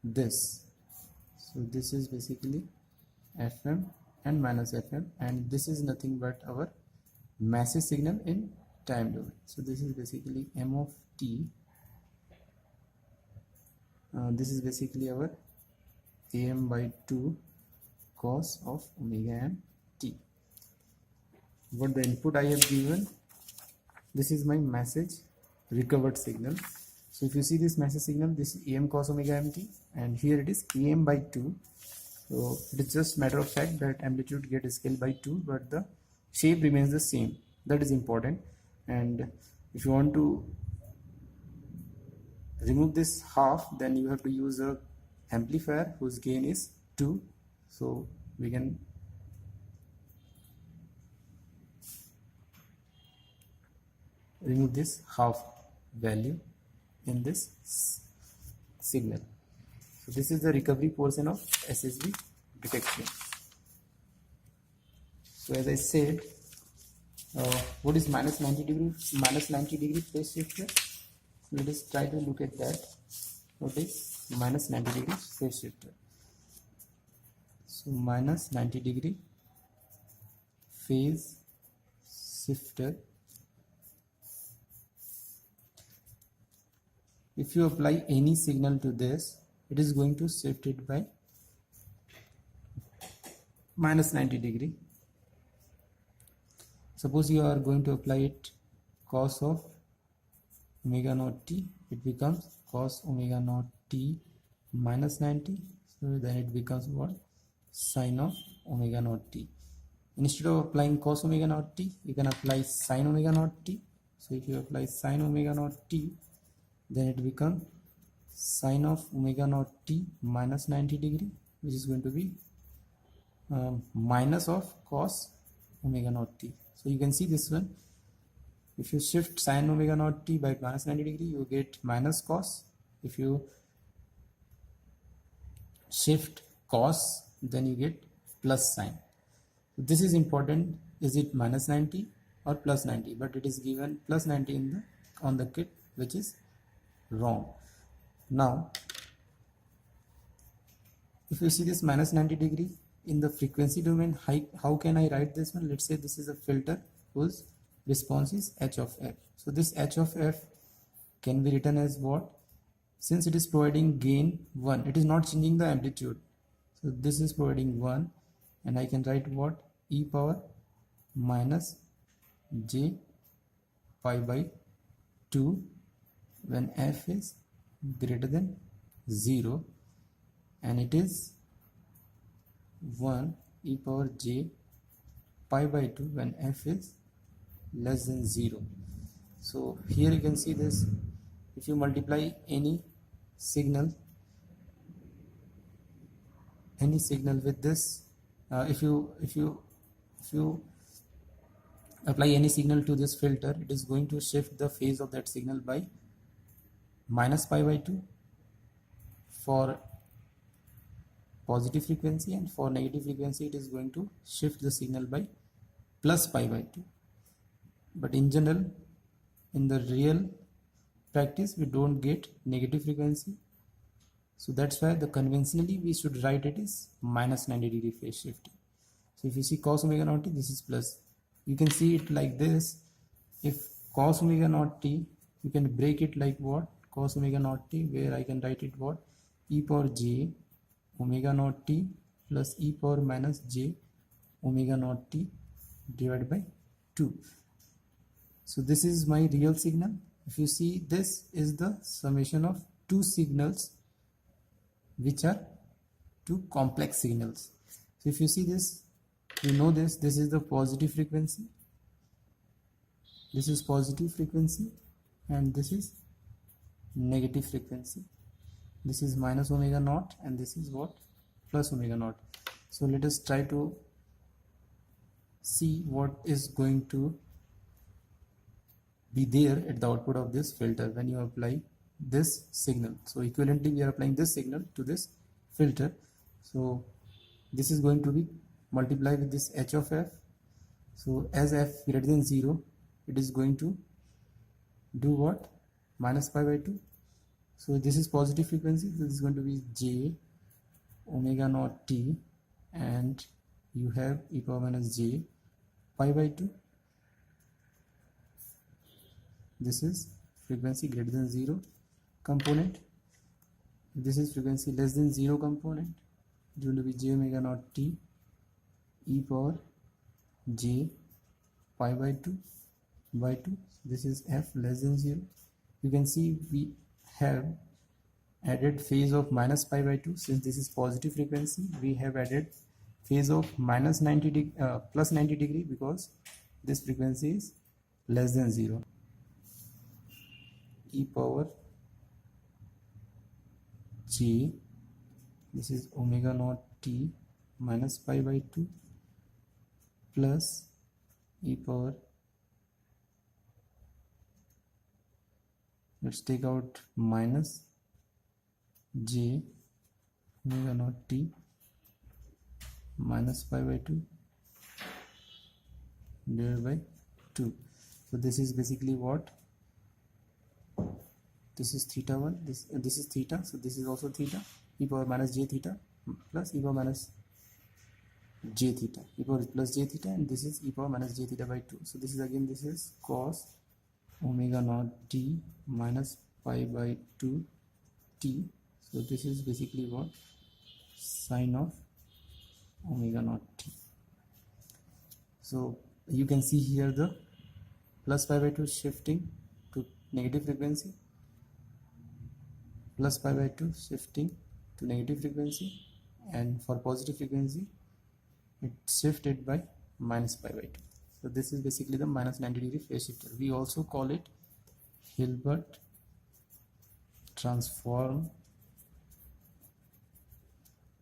this. So this is basically fm and minus fm, and this is nothing but our message signal in time domain. So this is basically m of t. This is basically our am by 2 cos of omega m t. What the input I have given, this is my message recovered signal. So if you see this message signal, this is am cos omega m t, and here it is am by 2. So it is just matter of fact that amplitude get scaled by 2, but the shape remains the same. That is important. And if you want to remove this half, then you have to use a amplifier whose gain is 2. So we can remove this half value in this signal. So this is the recovery portion of SSB detection. So as I said, what is minus 90 degree phase shifter? Let us try to look at that. What is minus 90 degree phase shifter? So minus 90 degree phase shifter, if you apply any signal to this, it is going to shift it by minus 90 degree. Suppose you are going to apply it cos of omega naught t, it becomes cos omega naught t minus 90. So then it becomes what? Sin of omega naught t. Instead of applying cos omega naught t, you can apply sin omega naught t. So if you apply sin omega naught t, then it becomes sin of omega naught t minus 90 degree, which is going to be minus of cos omega naught t. So you can see this one. If you shift sin omega naught t by minus 90 degree, you get minus cos. If you shift cos, then you get plus sin. This is important. Is it minus 90 or plus 90? But it is given plus 90 in on the kit, which is wrong. Now if you see this minus 90 degree in the frequency domain, how can I write this one? Let's say this is a filter whose response is h of f. So this h of f can be written as what? Since it is providing gain 1, it is not changing the amplitude. So this is providing 1, and I can write what? E power minus j pi by 2 when f is greater than 0, and it is 1 e power j pi by 2 when f is less than 0. So here you can see this. If you multiply any signal, any signal with this, if you apply any signal to this filter, it is going to shift the phase of that signal by -π/2 for positive frequency, and for negative frequency it is going to shift the signal by +π/2. But in general, in the real practice, we don't get negative frequency, so that's why the conventionally we should write it is -90° phase shifting. So if you see cos omega naught t, this is plus. You can see it like this. If cos omega naught t, you can break it like what? Cos omega naught t, where I can write it what? E power j omega naught t plus e power minus j omega naught t divided by 2. So this is my real signal. If you see, this is the summation of two signals which are two complex signals. So if you see this, you know this is the positive frequency, this is positive frequency, and this is negative frequency. This is minus omega naught and this is what? Plus omega naught. So let us try to see what is going to be there at the output of this filter when you apply this signal. So equivalently we are applying this signal to this filter. So this is going to be multiplied with this h of f. So as f greater than 0, it is going to do what? -π/2. So this is positive frequency. This is going to be j omega naught t, and you have e power minus j π/2. This is frequency greater than 0 component. This is frequency less than 0 component. It is going to be j omega naught t e power j π/2 by 2. This is f less than 0. You can see we have added phase of -π/2. Since this is positive frequency, we have added phase of plus 90 degree, because this frequency is less than 0. E power j, this is omega naught t minus π/2 plus e power, let's take out minus j omega naught t minus π/2 divided by 2. So this is basically what? This is theta 1, this is theta, so this is also theta, e power minus j theta plus e power minus j theta, e power plus j theta, and this is e power minus j theta by 2. So this is again, this is cos omega naught t minus π/2 t. So this is basically what? Sine of omega naught t. So you can see here the plus π/2 shifting to negative frequency, plus π/2 shifting to negative frequency, and for positive frequency it shifted by minus π/2. So this is basically the -90° phase shifter. We also call it Hilbert transform,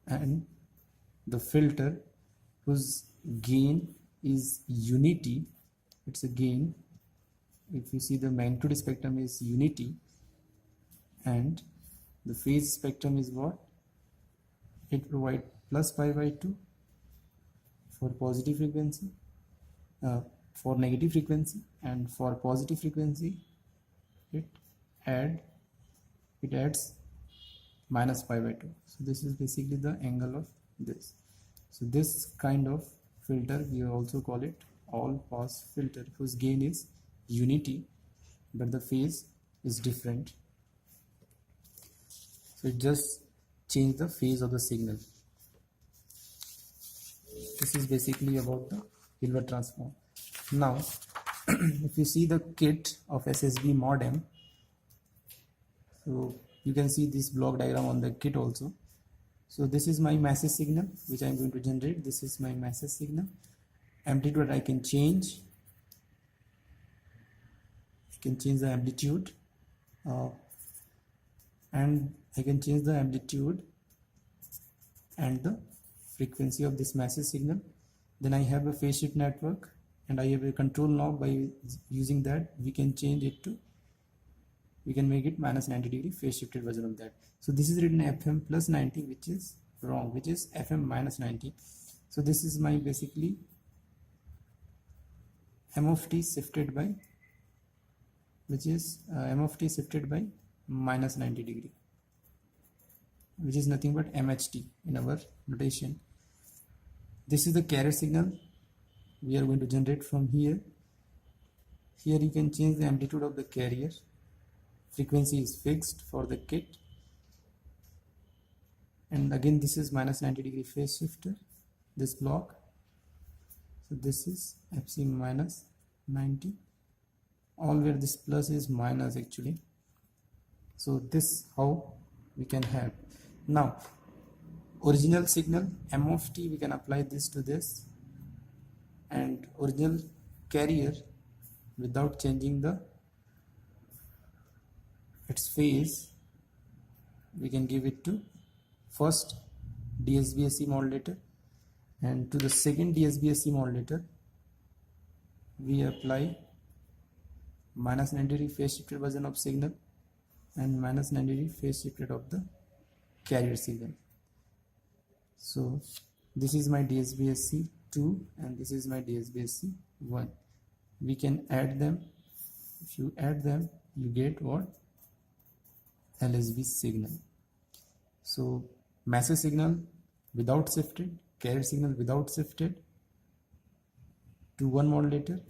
and the filter whose gain is unity, it's a gain. If you see, the magnitude spectrum is unity, and the phase spectrum is what? It provides plus π/2 for positive frequency, for negative frequency, and for positive frequency it adds minus π/2. So this is basically the angle of this. So this kind of filter, we also call it all pass filter, whose gain is unity but the phase is different. So it just change the phase of the signal. This is basically about the Hilbert transform. Now if you see the kit of SSB modem, so you can see this block diagram on the kit also. So this is my message signal which I am going to generate. This is my message signal. Amplitude I can change. I can change the amplitude, and I can change the amplitude and the frequency of this message signal. Then I have a phase shift network and I have a control knob. By using that we can change it to, we can make it minus 90 degree phase shifted version of that. So this is written FM plus 90, which is wrong, which is FM minus 90. So this is my basically M of t shifted by, which is M of t shifted by minus 90 degree, which is nothing but MHT in our notation. This is the carrier signal we are going to generate from here. Here you can change the amplitude of the carrier. Frequency is fixed for the kit. And again this is minus 90 degree phase shifter, this block. So this is FC minus 90, all where this plus is minus actually. So this how we can have. Now original signal M of t, we can apply this to this, and original carrier without changing the its phase, we can give it to first DSBSC modulator, and to the second DSBSC modulator we apply minus 90 degree phase shifted version of signal and minus 90 degree phase shifted of the carrier signal. So this is my DSBSC 2 and this is my DSBSC 1. We can add them. If you add them, you get what? LSB signal. So message signal without shifted, carrier signal without shifted to one modulator,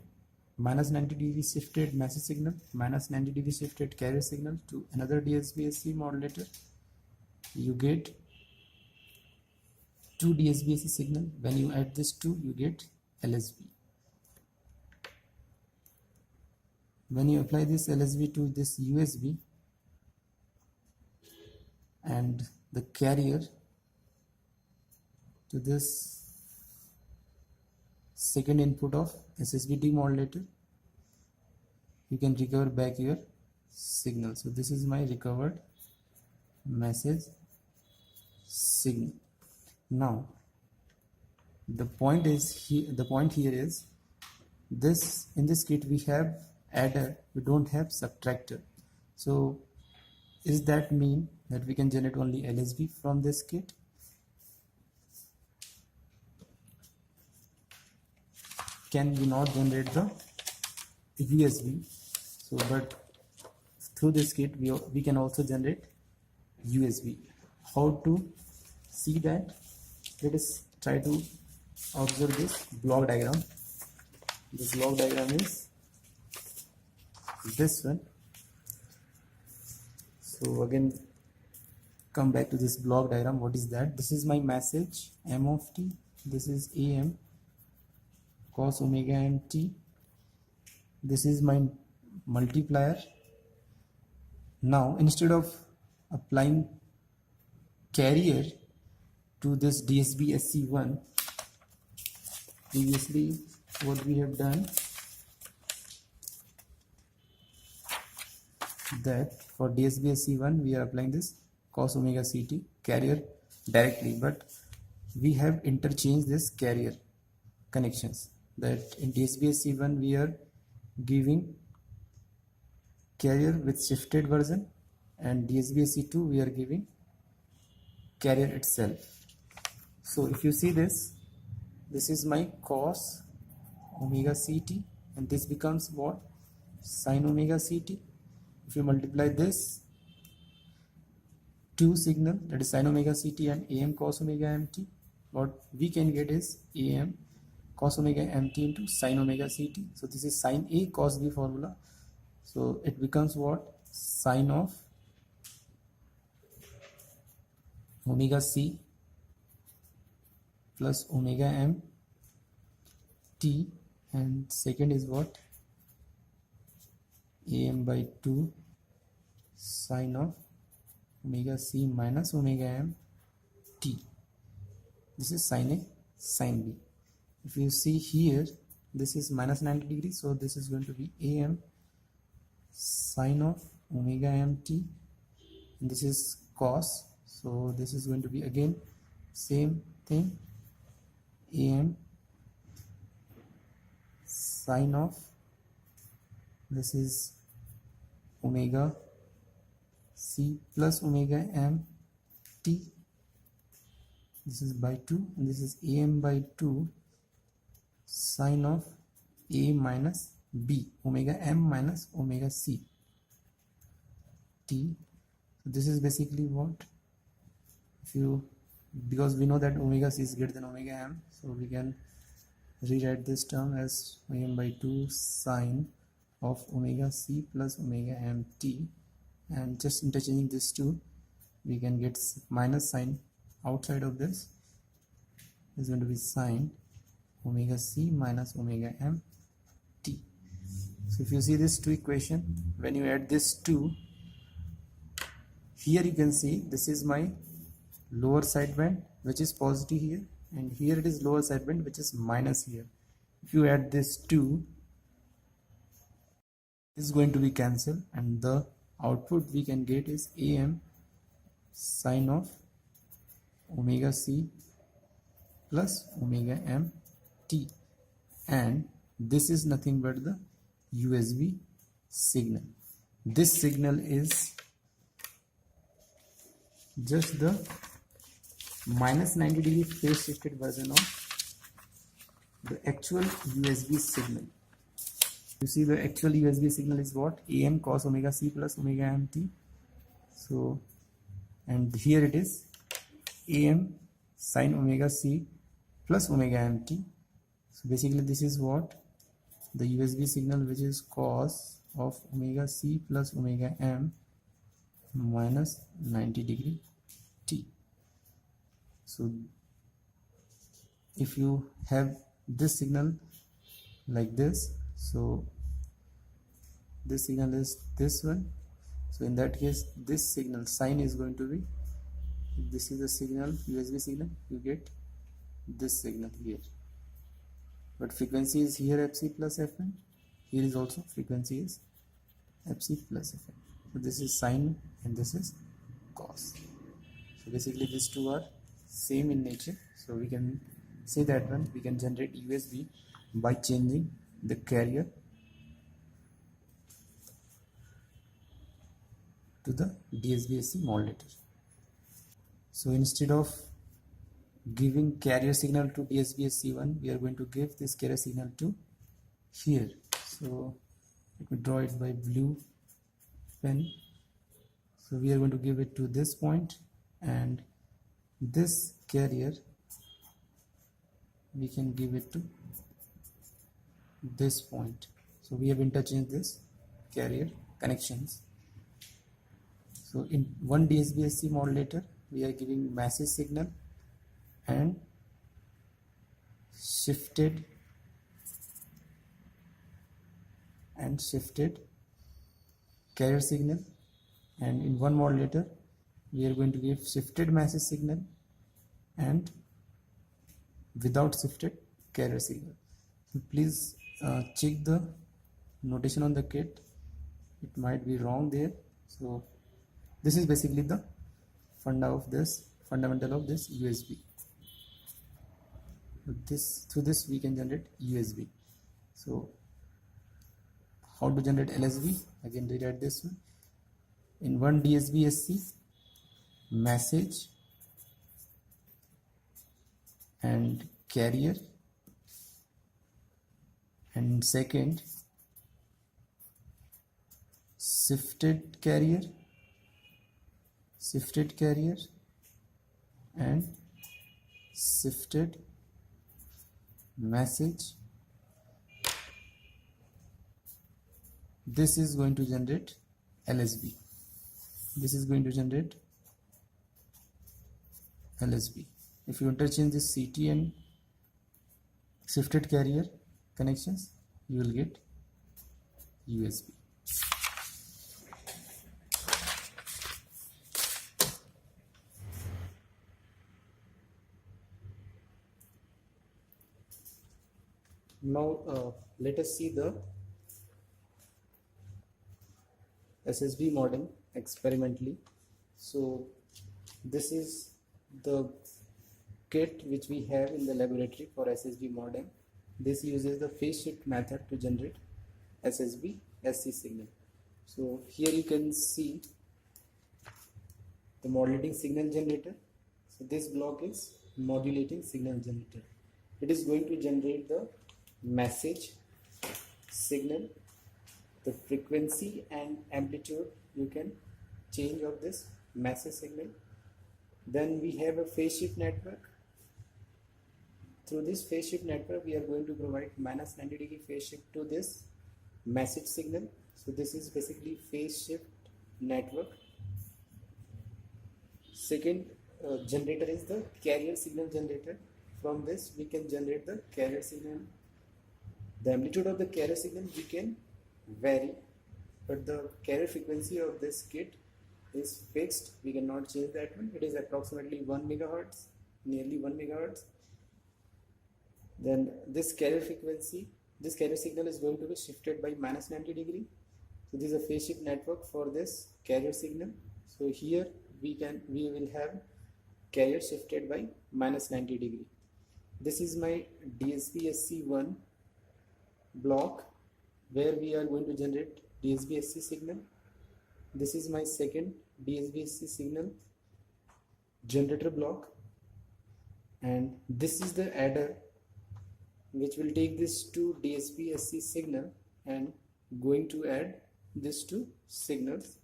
minus 90 degree shifted message signal, minus 90 degree shifted carrier signal to another DSBSC modulator. You get 2 DSBSC signal. When you add this 2, you get LSB. When you apply this LSB to this USB and the carrier to this second input of SSB demodulator, you can recover back your signal. So this is my recovered message signal. Now the point here is this, in this kit we have adder, we don't have subtractor. So is that mean that we can generate only LSB from this kit? Can we not generate the USB? So but through this kit we can also generate USB. How to see that? Let us try to observe this block diagram. This block diagram is this one. So again come back to this block diagram. What is that? This is my message M of t, this is AM cos omega mt, this is my multiplier. Now instead of applying carrier to this DSB SC1, previously what we have done, that for DSB SC1 we are applying this cos omega ct carrier directly, but we have interchanged this carrier connections. That in DSB SC1 we are giving carrier with shifted version, and DSB SC2 we are giving carrier itself. So if you see this is my cos omega ct and this becomes what? Sin omega ct. If you multiply this two signal, that is sin omega ct and AM cos omega mt, what we can get is AM cos omega mt into sin omega ct. So this is sin A cos B formula. So it becomes what? Sin of omega c plus omega m t, and second is what? AM by 2 sin of omega c minus omega m t. This is sin A, sin B. If you see here, this is minus 90 degrees, so this is going to be AM sin of omega mt and this is cos, so this is going to be again same thing, am sine of, this is omega c plus omega m t, this is by 2, and this is am by 2 sine of a minus b, omega m minus omega c t. So this is basically what, if you, because we know that omega c is greater than omega m, so we can rewrite this term as am by 2 sine of omega c plus omega m t, and just interchanging these two we can get minus sign outside of this is going to be sine omega c minus omega m t. So if you see this two equation, when you add this two, here you can see this is my lower side band which is positive here, and here it is lower side band which is minus here. If you add this two, this is going to be cancelled, and the output we can get is am sine of omega c plus omega m t, and this is nothing but the USB signal. This signal is just the minus 90 degree phase shifted version of the actual USB signal. You see the actual USB signal is what? Am cos omega c plus omega m t. So, and here it is am sine omega c plus omega m t. So basically this is what the USB signal, which is cos of omega c plus omega m minus 90 degree t. So if you have this signal like this, so this signal is this one, so in that case this signal sign is going to be, if this is the signal USB signal, you get this signal here, but frequency is here fc plus fn, here is also frequency is fc plus fn. So this is sine and this is cos. So basically these two are same in nature, so we can say that one we can generate USB by changing the carrier to the DSB-SC modulator. So instead of giving carrier signal to DSB-SC1, we are going to give this carrier signal to here. So let me draw it by blue pen. So we are going to give it to this point, and this carrier we can give it to this point. So we have interchanged this carrier connections. So in one DSB-SC modulator we are giving massive signal and shifted carrier signal, and in one modulator we are going to give shifted massive signal and without shifted carrier signal. So please check the notation on the kit, it might be wrong there. So this is basically the fundamental of this USB. Through this we can generate USB. So how to generate LSB? Again rewrite this one. In one DSB-SC, message and carrier, and second shifted carrier and shifted message. This is going to generate LSB. This is going to generate LSB. If you interchange this CT and shifted carrier connections, you will get USB. Now let us see the SSB modem experimentally. So this is the kit which we have in the laboratory for SSB modem. This uses the phase shift method to generate SSB SC signal. So here you can see the modulating signal generator. So this block is modulating signal generator. It is going to generate the message signal, the frequency and amplitude you can change of this message signal. Then we have a phase shift network. Through this phase shift network we are going to provide minus 90 degree phase shift to this message signal. So this is basically phase shift network. Second generator is the carrier signal generator. From this we can generate the carrier signal. The amplitude of the carrier signal we can vary, but the carrier frequency of this kit is fixed. We cannot change that one. It is approximately 1 megahertz, nearly 1 megahertz. Then this carrier frequency, this carrier signal is going to be shifted by minus 90 degree. So this is a phase shift network for this carrier signal. So here we will have carrier shifted by minus 90 degree. This is my DSP-SC1 block where we are going to generate DSP-SC signal. This is my second DSP-SC signal generator block, and this is the adder which will take this to DSP-SC signal and going to add these two signals.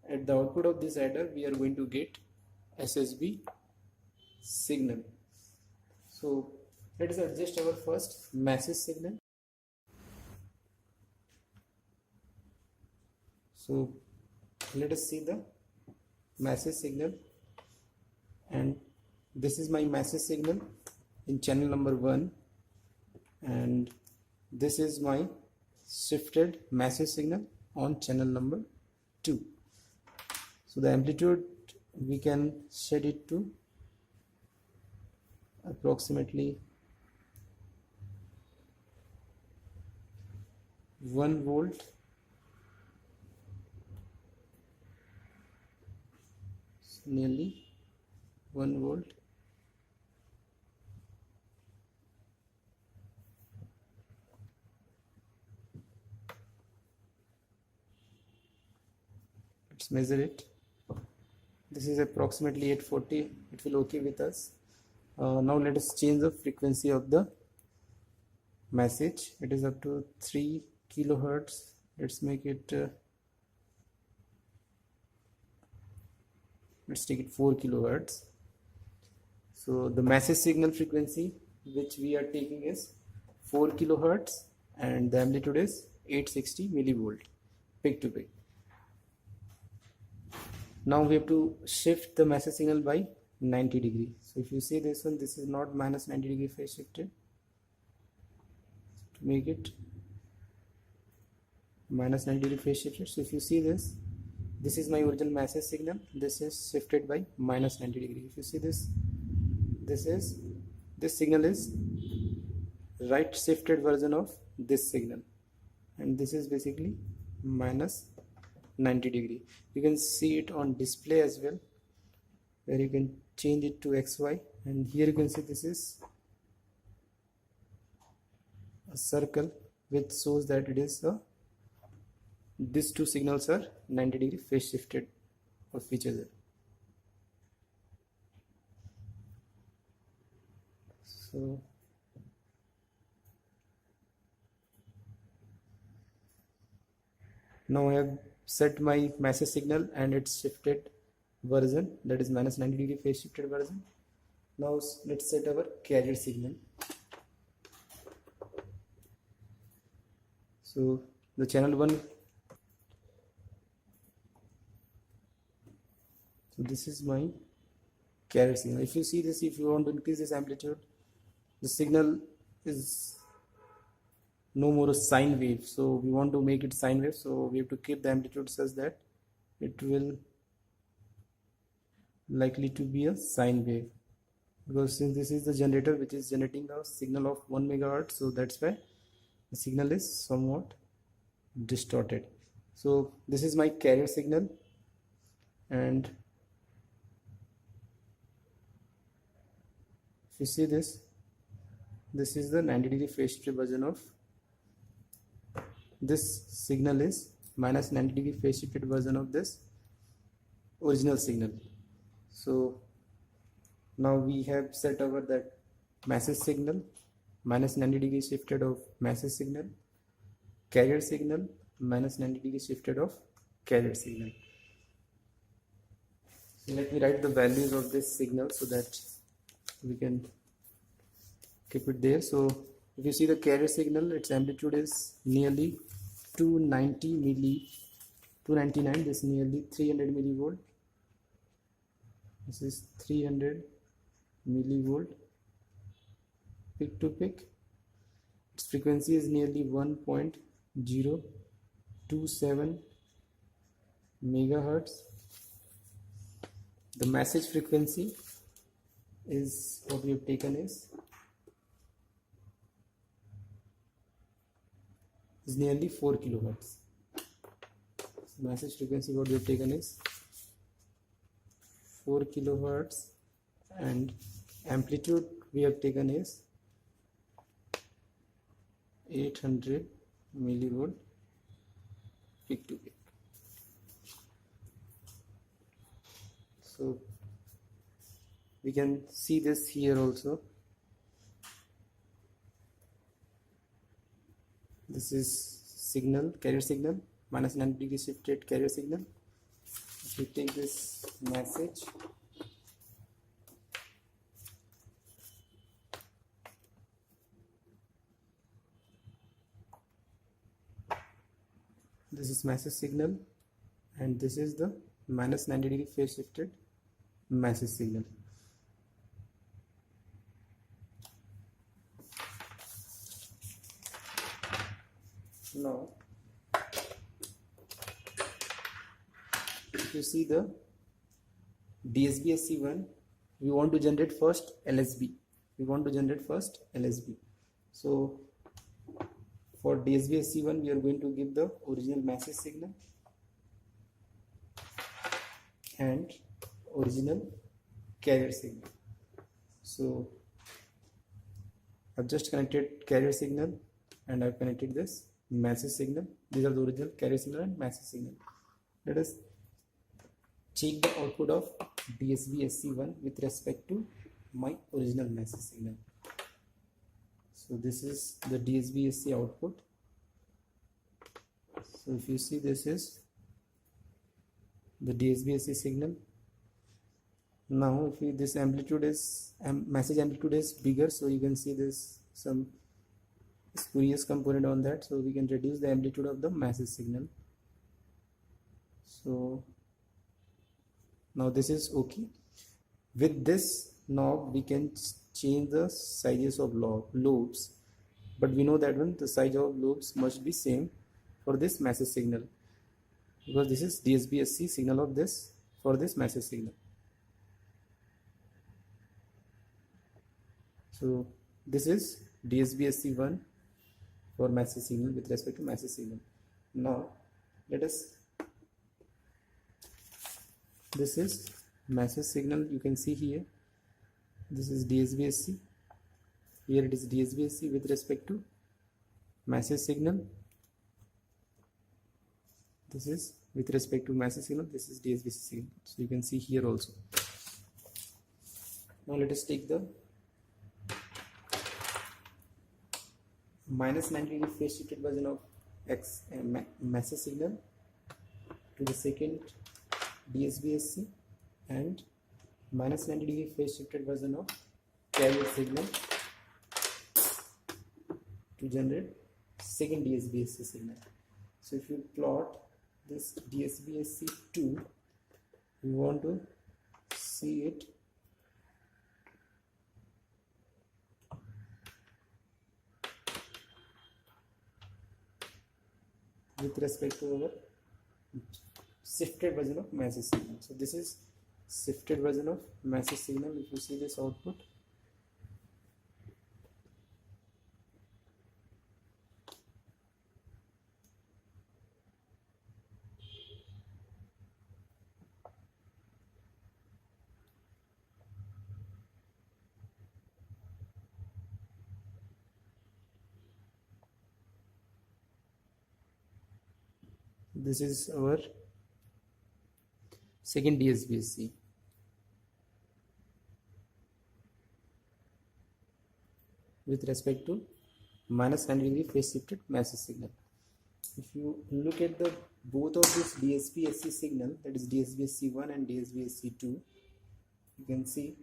At the output of this adder we are going to get SSB signal. So let us adjust our first message signal. So let us see the message signal, and this is my message signal in channel number 1, and this is my shifted message signal on channel number 2. So the amplitude we can set it to approximately 1 volt. Nearly 1 volt. Let's measure it. This is approximately 840. It will okay with us. Now let us change the frequency of the message. It is up to 3 kilohertz. Let's make it let's take it 4 kilohertz. So the message signal frequency which we are taking is 4 kilohertz and the amplitude is 860 millivolt peak to peak. Now we have to shift the message signal by 90 degree. So if you see this one, this is not minus 90 degree phase shifted. To make it minus 90 degree phase shifted. So if you see this, this is my original message signal. This is shifted by minus 90 degree. If you see this, this signal is right shifted version of this signal, and this is basically minus 90 degree. You can see it on display as well, where you can change it to XY, and here you can see this is a circle which shows that it is these two signals are 90 degree phase shifted of each other. So now I have set my message signal and its shifted version, that is minus 90 degree phase shifted version. Now let's set our carrier signal. So the channel 1, so this is my carrier signal. If you see this, if you want to increase this amplitude, the signal is no more a sine wave, so we want to make it sine wave, so we have to keep the amplitude such that it will likely to be a sine wave, because since this is the generator which is generating the signal of 1 megahertz, so that's why the signal is somewhat distorted. So this is my carrier signal, and If you see this, this is the 90-degree phase shifted version of this signal, is minus 90-degree phase shifted version of this original signal. So now we have set over that message signal, minus 90-degree shifted of message signal, carrier signal, minus 90-degree shifted of carrier signal. So let me write the values of this signal so that we can keep it there. So if you see the carrier signal, its amplitude is nearly 299, this is nearly 300 millivolt. This is 300 millivolt peak to peak. Its frequency is nearly 1.027 megahertz. The message frequency is what we have taken is nearly 4 kilohertz. Message frequency what we have taken is 4 kilohertz, and amplitude we have taken is 800 millivolt peak to peak. So we can see this here also. This is signal, carrier signal, minus 90-degree shifted carrier signal. If we take this message, this is message signal, and this is the minus 90-degree phase shifted message signal. Now if you see the DSB-SC1, we want to generate first LSB. So for DSB-SC1 we are going to give the original message signal and original carrier signal. So I've just connected carrier signal and I've connected this message signal. These are the original carrier signal and message signal. Let us check the output of DSB-SC1 with respect to my original message signal. So this is the DSB-SC output. So if you see, this is the DSB-SC signal. Now if this amplitude is message amplitude is bigger, so you can see this some spurious component on that, so we can reduce the amplitude of the message signal. So now this is okay. With this knob we can change the sizes of lobes, but we know that the size of lobes must be same for this message signal, because this is DSB-SC signal of this for this message signal. So this is DSB-SC1 for message signal with respect to message signal. Now let us, this is message signal, you can see here, this is DSB-SC, here it is DSB-SC with respect to message signal, this is with respect to message signal, this is DSB-SC signal, so you can see here also. Now let us take the minus 90-degree phase shifted version of message signal to the second DSB-SC and minus 90-degree phase shifted version of carrier signal to generate second DSB-SC signal. So if you plot this DSB-SC2, we want to see it with respect to our shifted version of message signal. So this is shifted version of message signal. If you see this output, This is our second DSBSC. With respect to minus 90 degree phase shifted message signal. If you look at the both of this DSBSC signal, that is DSBSC1 and DSBSC2, you can see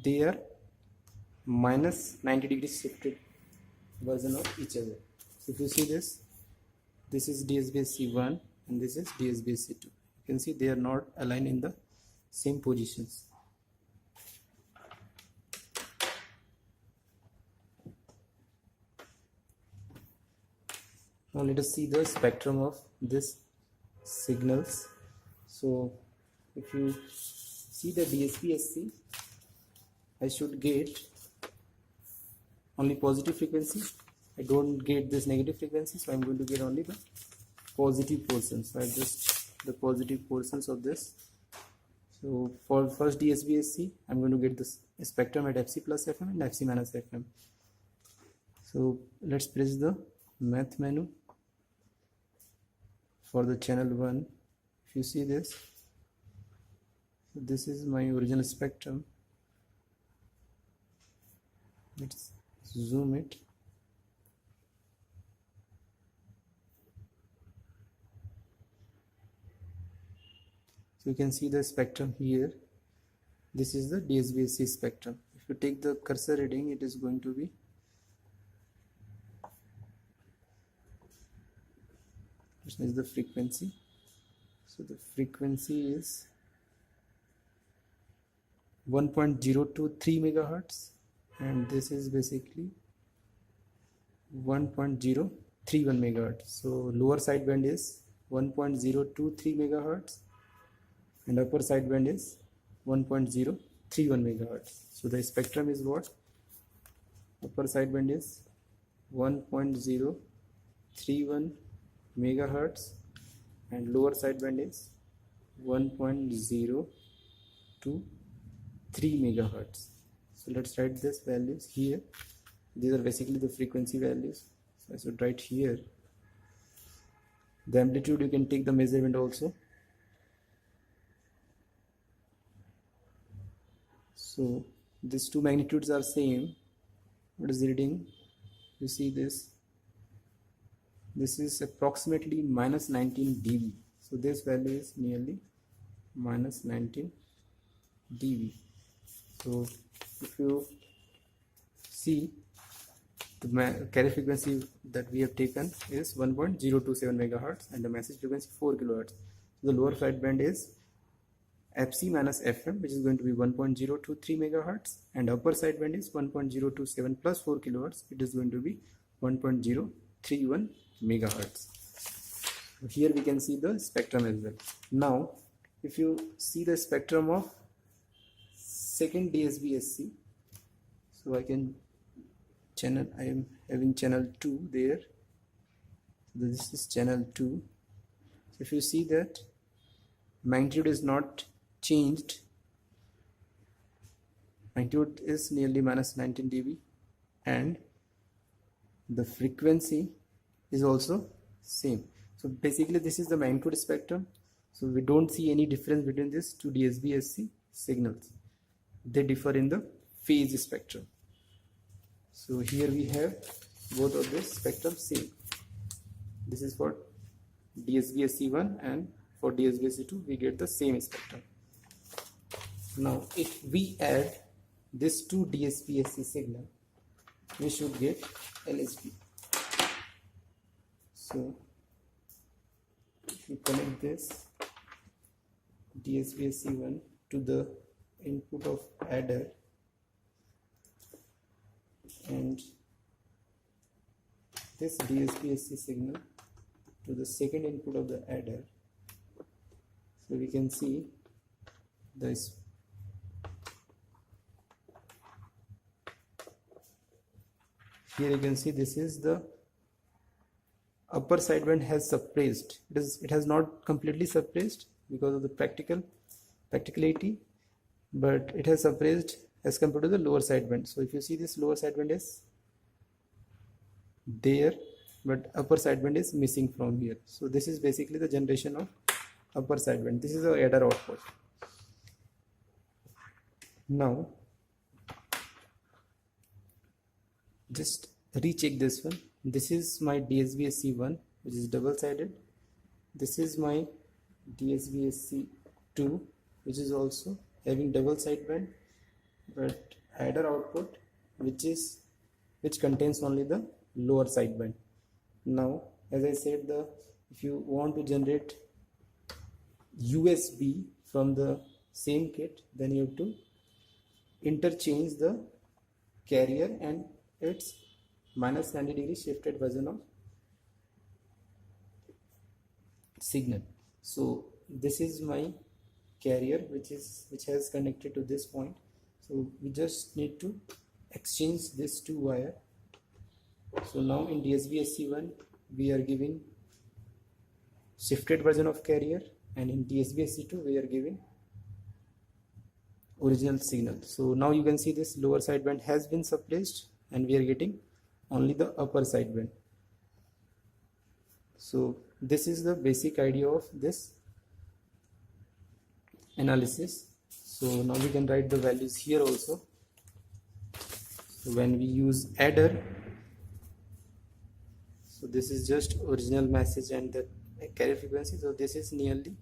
they are minus 90 degrees shifted version of each other. So if you see this is DSBSC1 and this is DSBSC2. You can see they are not aligned in the same positions. Now let us see the spectrum of this signals. So if you see the DSBSC, I should get only positive frequency. I don't get this negative frequency, so I'm going to get only the positive portions. So I just the positive portions of this. So for first DSBSC, I'm going to get this spectrum at FC plus FM and FC minus FM. So let's press the math menu for the channel 1. If you see this is my original spectrum. Let's zoom it. So you can see the spectrum here. This is the DSBSC spectrum. If you take the cursor reading, it is going to be this is the frequency. So the frequency is 1.023 megahertz, and this is basically 1.031 megahertz. So lower sideband is 1.023 megahertz and upper sideband is 1.031 megahertz. So the spectrum is what? Upper sideband is 1.031 megahertz and lower sideband is 1.023 megahertz. So let's write these values here. These are basically the frequency values. So I should write here. The amplitude, you can take the measurement also. So these two magnitudes are same. What is the reading? You see this. This is approximately minus 19 dB. So this value is nearly minus 19 dB. So if you see, the carrier frequency that we have taken is 1.027 megahertz and the message frequency 4 kilohertz. So the lower sideband is FC minus FM, which is going to be 1.023 megahertz, and upper sideband is 1.027 plus 4 kilohertz. It is going to be 1.031 megahertz. Here we can see the spectrum as well. Now, if you see the spectrum of second DSBSC, so I am having channel 2 there. So this is channel 2. So if you see that magnitude is not changed, magnitude is nearly minus 19 dB and the frequency is also same. So basically this is the magnitude spectrum. So we don't see any difference between these two DSBSC signals. They differ in the phase spectrum. So here we have both of this spectrum same. This is for DSBSC1 and for DSBSC2 we get the same spectrum. Now if we add this two DSBSC signal, we should get LSB. So if we connect this DSBSC1 to the input of adder and this DSBSC signal to the second input of the adder, so we can see this. Here you can see this is the upper sideband has suppressed. It has not completely suppressed because of the practicality, but it has suppressed as compared to the lower sideband. So if you see, this lower sideband is there, but upper sideband is missing from here. So this is basically the generation of upper sideband. This is our adder output. Now just recheck this one. This is my DSB-SC1, which is double sided. This is my DSB-SC2, which is also having double sideband, but adder output which contains only the lower sideband. Now, as I said, if you want to generate USB from the same kit, then you have to interchange the carrier and its minus 90 degree shifted version of signal. So this is my carrier which has connected to this point. So we just need to exchange this two wire. So now in DSB-SC1 we are giving shifted version of carrier, and in DSB-SC2 we are giving original signal. So now you can see this lower sideband has been suppressed and we are getting only the upper sideband. So this is the basic idea of this analysis. So now we can write the values here also. So when we use adder, so this is just original message and the carrier frequency. So this is nearly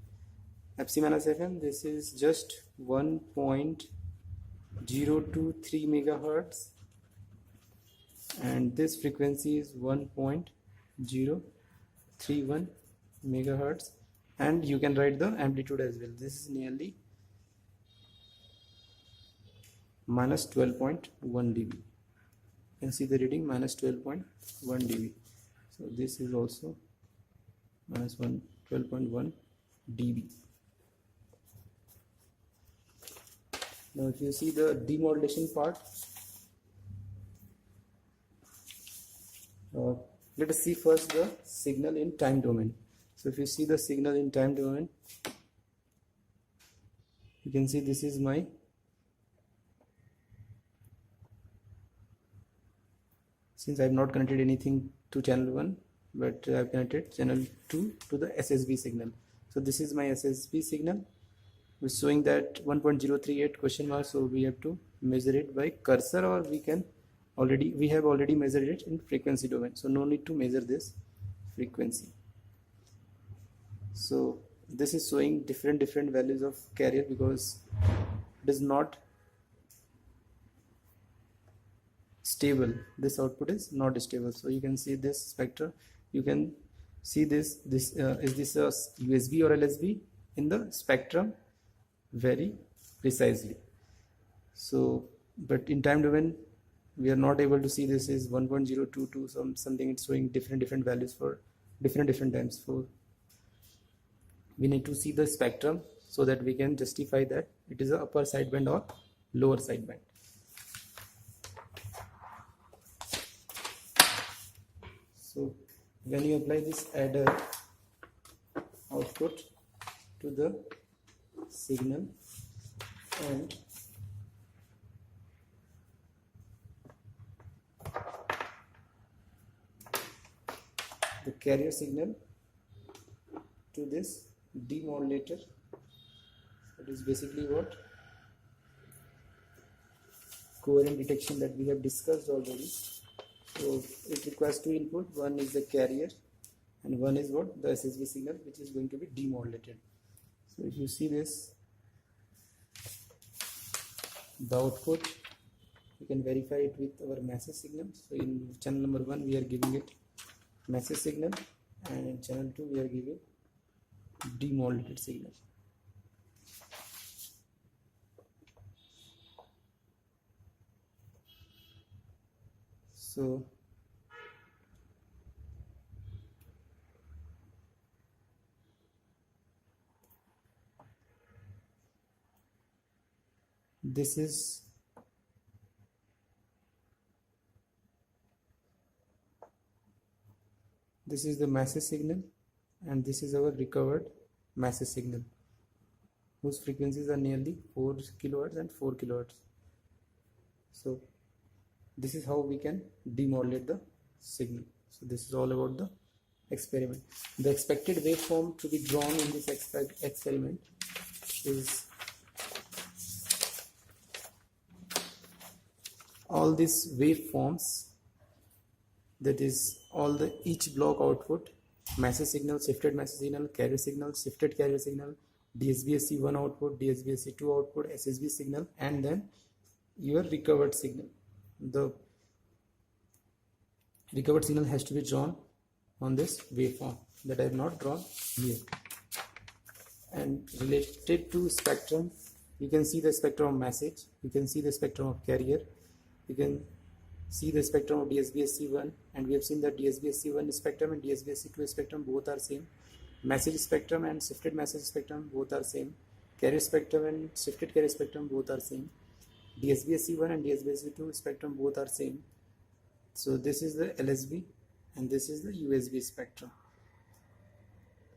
FC minus FM. This is just 1.023 megahertz, and this frequency is 1.031 megahertz, and you can write the amplitude as well. This is nearly minus 12.1 dB. You can see the reading minus 12.1 dB. So this is also minus 12.1 dB. Now if you see the demodulation part, let us see first the signal in time domain. So if you see the signal in time domain, you can see this is my since I have not connected anything to channel 1, but I have connected channel 2 to the SSB signal. So this is my SSB signal, which is showing that 1.038 question mark. So we have to measure it by cursor, or we have already measured it in frequency domain, so no need to measure this frequency. So this is showing different values of carrier because it is not stable. This output is not stable. So you can see this spectra, you can see this is this a USB or LSB in the spectrum very precisely. So but in time domain we are not able to see. This is 1.022 something. It's showing different values for different times. So we need to see the spectrum so that we can justify that it is a upper sideband or lower sideband. So when you apply this adder output to the signal and the carrier signal to this demodulator, it is basically what coherent detection that we have discussed already. So it requires two input. One is the carrier and one is what the SSB signal, which is going to be demodulated. So if you see this, the output, you can verify it with our message signal. So in channel number 1 we are giving it message signal, and in channel 2 we are giving demodulated signal. So this is This is the message signal, and this is our recovered message signal, whose frequencies are nearly 4 kilohertz and 4 kilohertz. So this is how we can demodulate the signal. So this is all about the experiment. The expected waveform to be drawn in this experiment is all these waveforms, that is all the each block output, message signal, shifted message signal, carrier signal, shifted carrier signal, DSBSC1 output, DSBSC2 output, SSB signal, and then your recovered signal. The recovered signal has to be drawn on this waveform that I have not drawn here. And related to spectrum, you can see the spectrum of message, you can see the spectrum of carrier, you can see the spectrum of DSBSC1, and we have seen that DSBSC1 spectrum and DSBSC2 spectrum both are same. Message spectrum and shifted message spectrum both are same. Carrier spectrum and shifted carrier spectrum both are same. DSBSC1 and DSBSC2 spectrum both are same. So this is the LSB and this is the USB spectrum.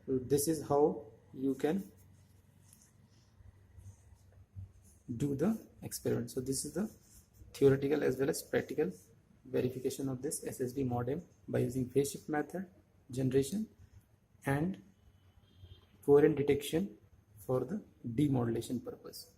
So this is how you can do the experiment. So this is the theoretical as well as practical verification of this SSB modem by using phase shift method, generation, and coherent detection for the demodulation purpose.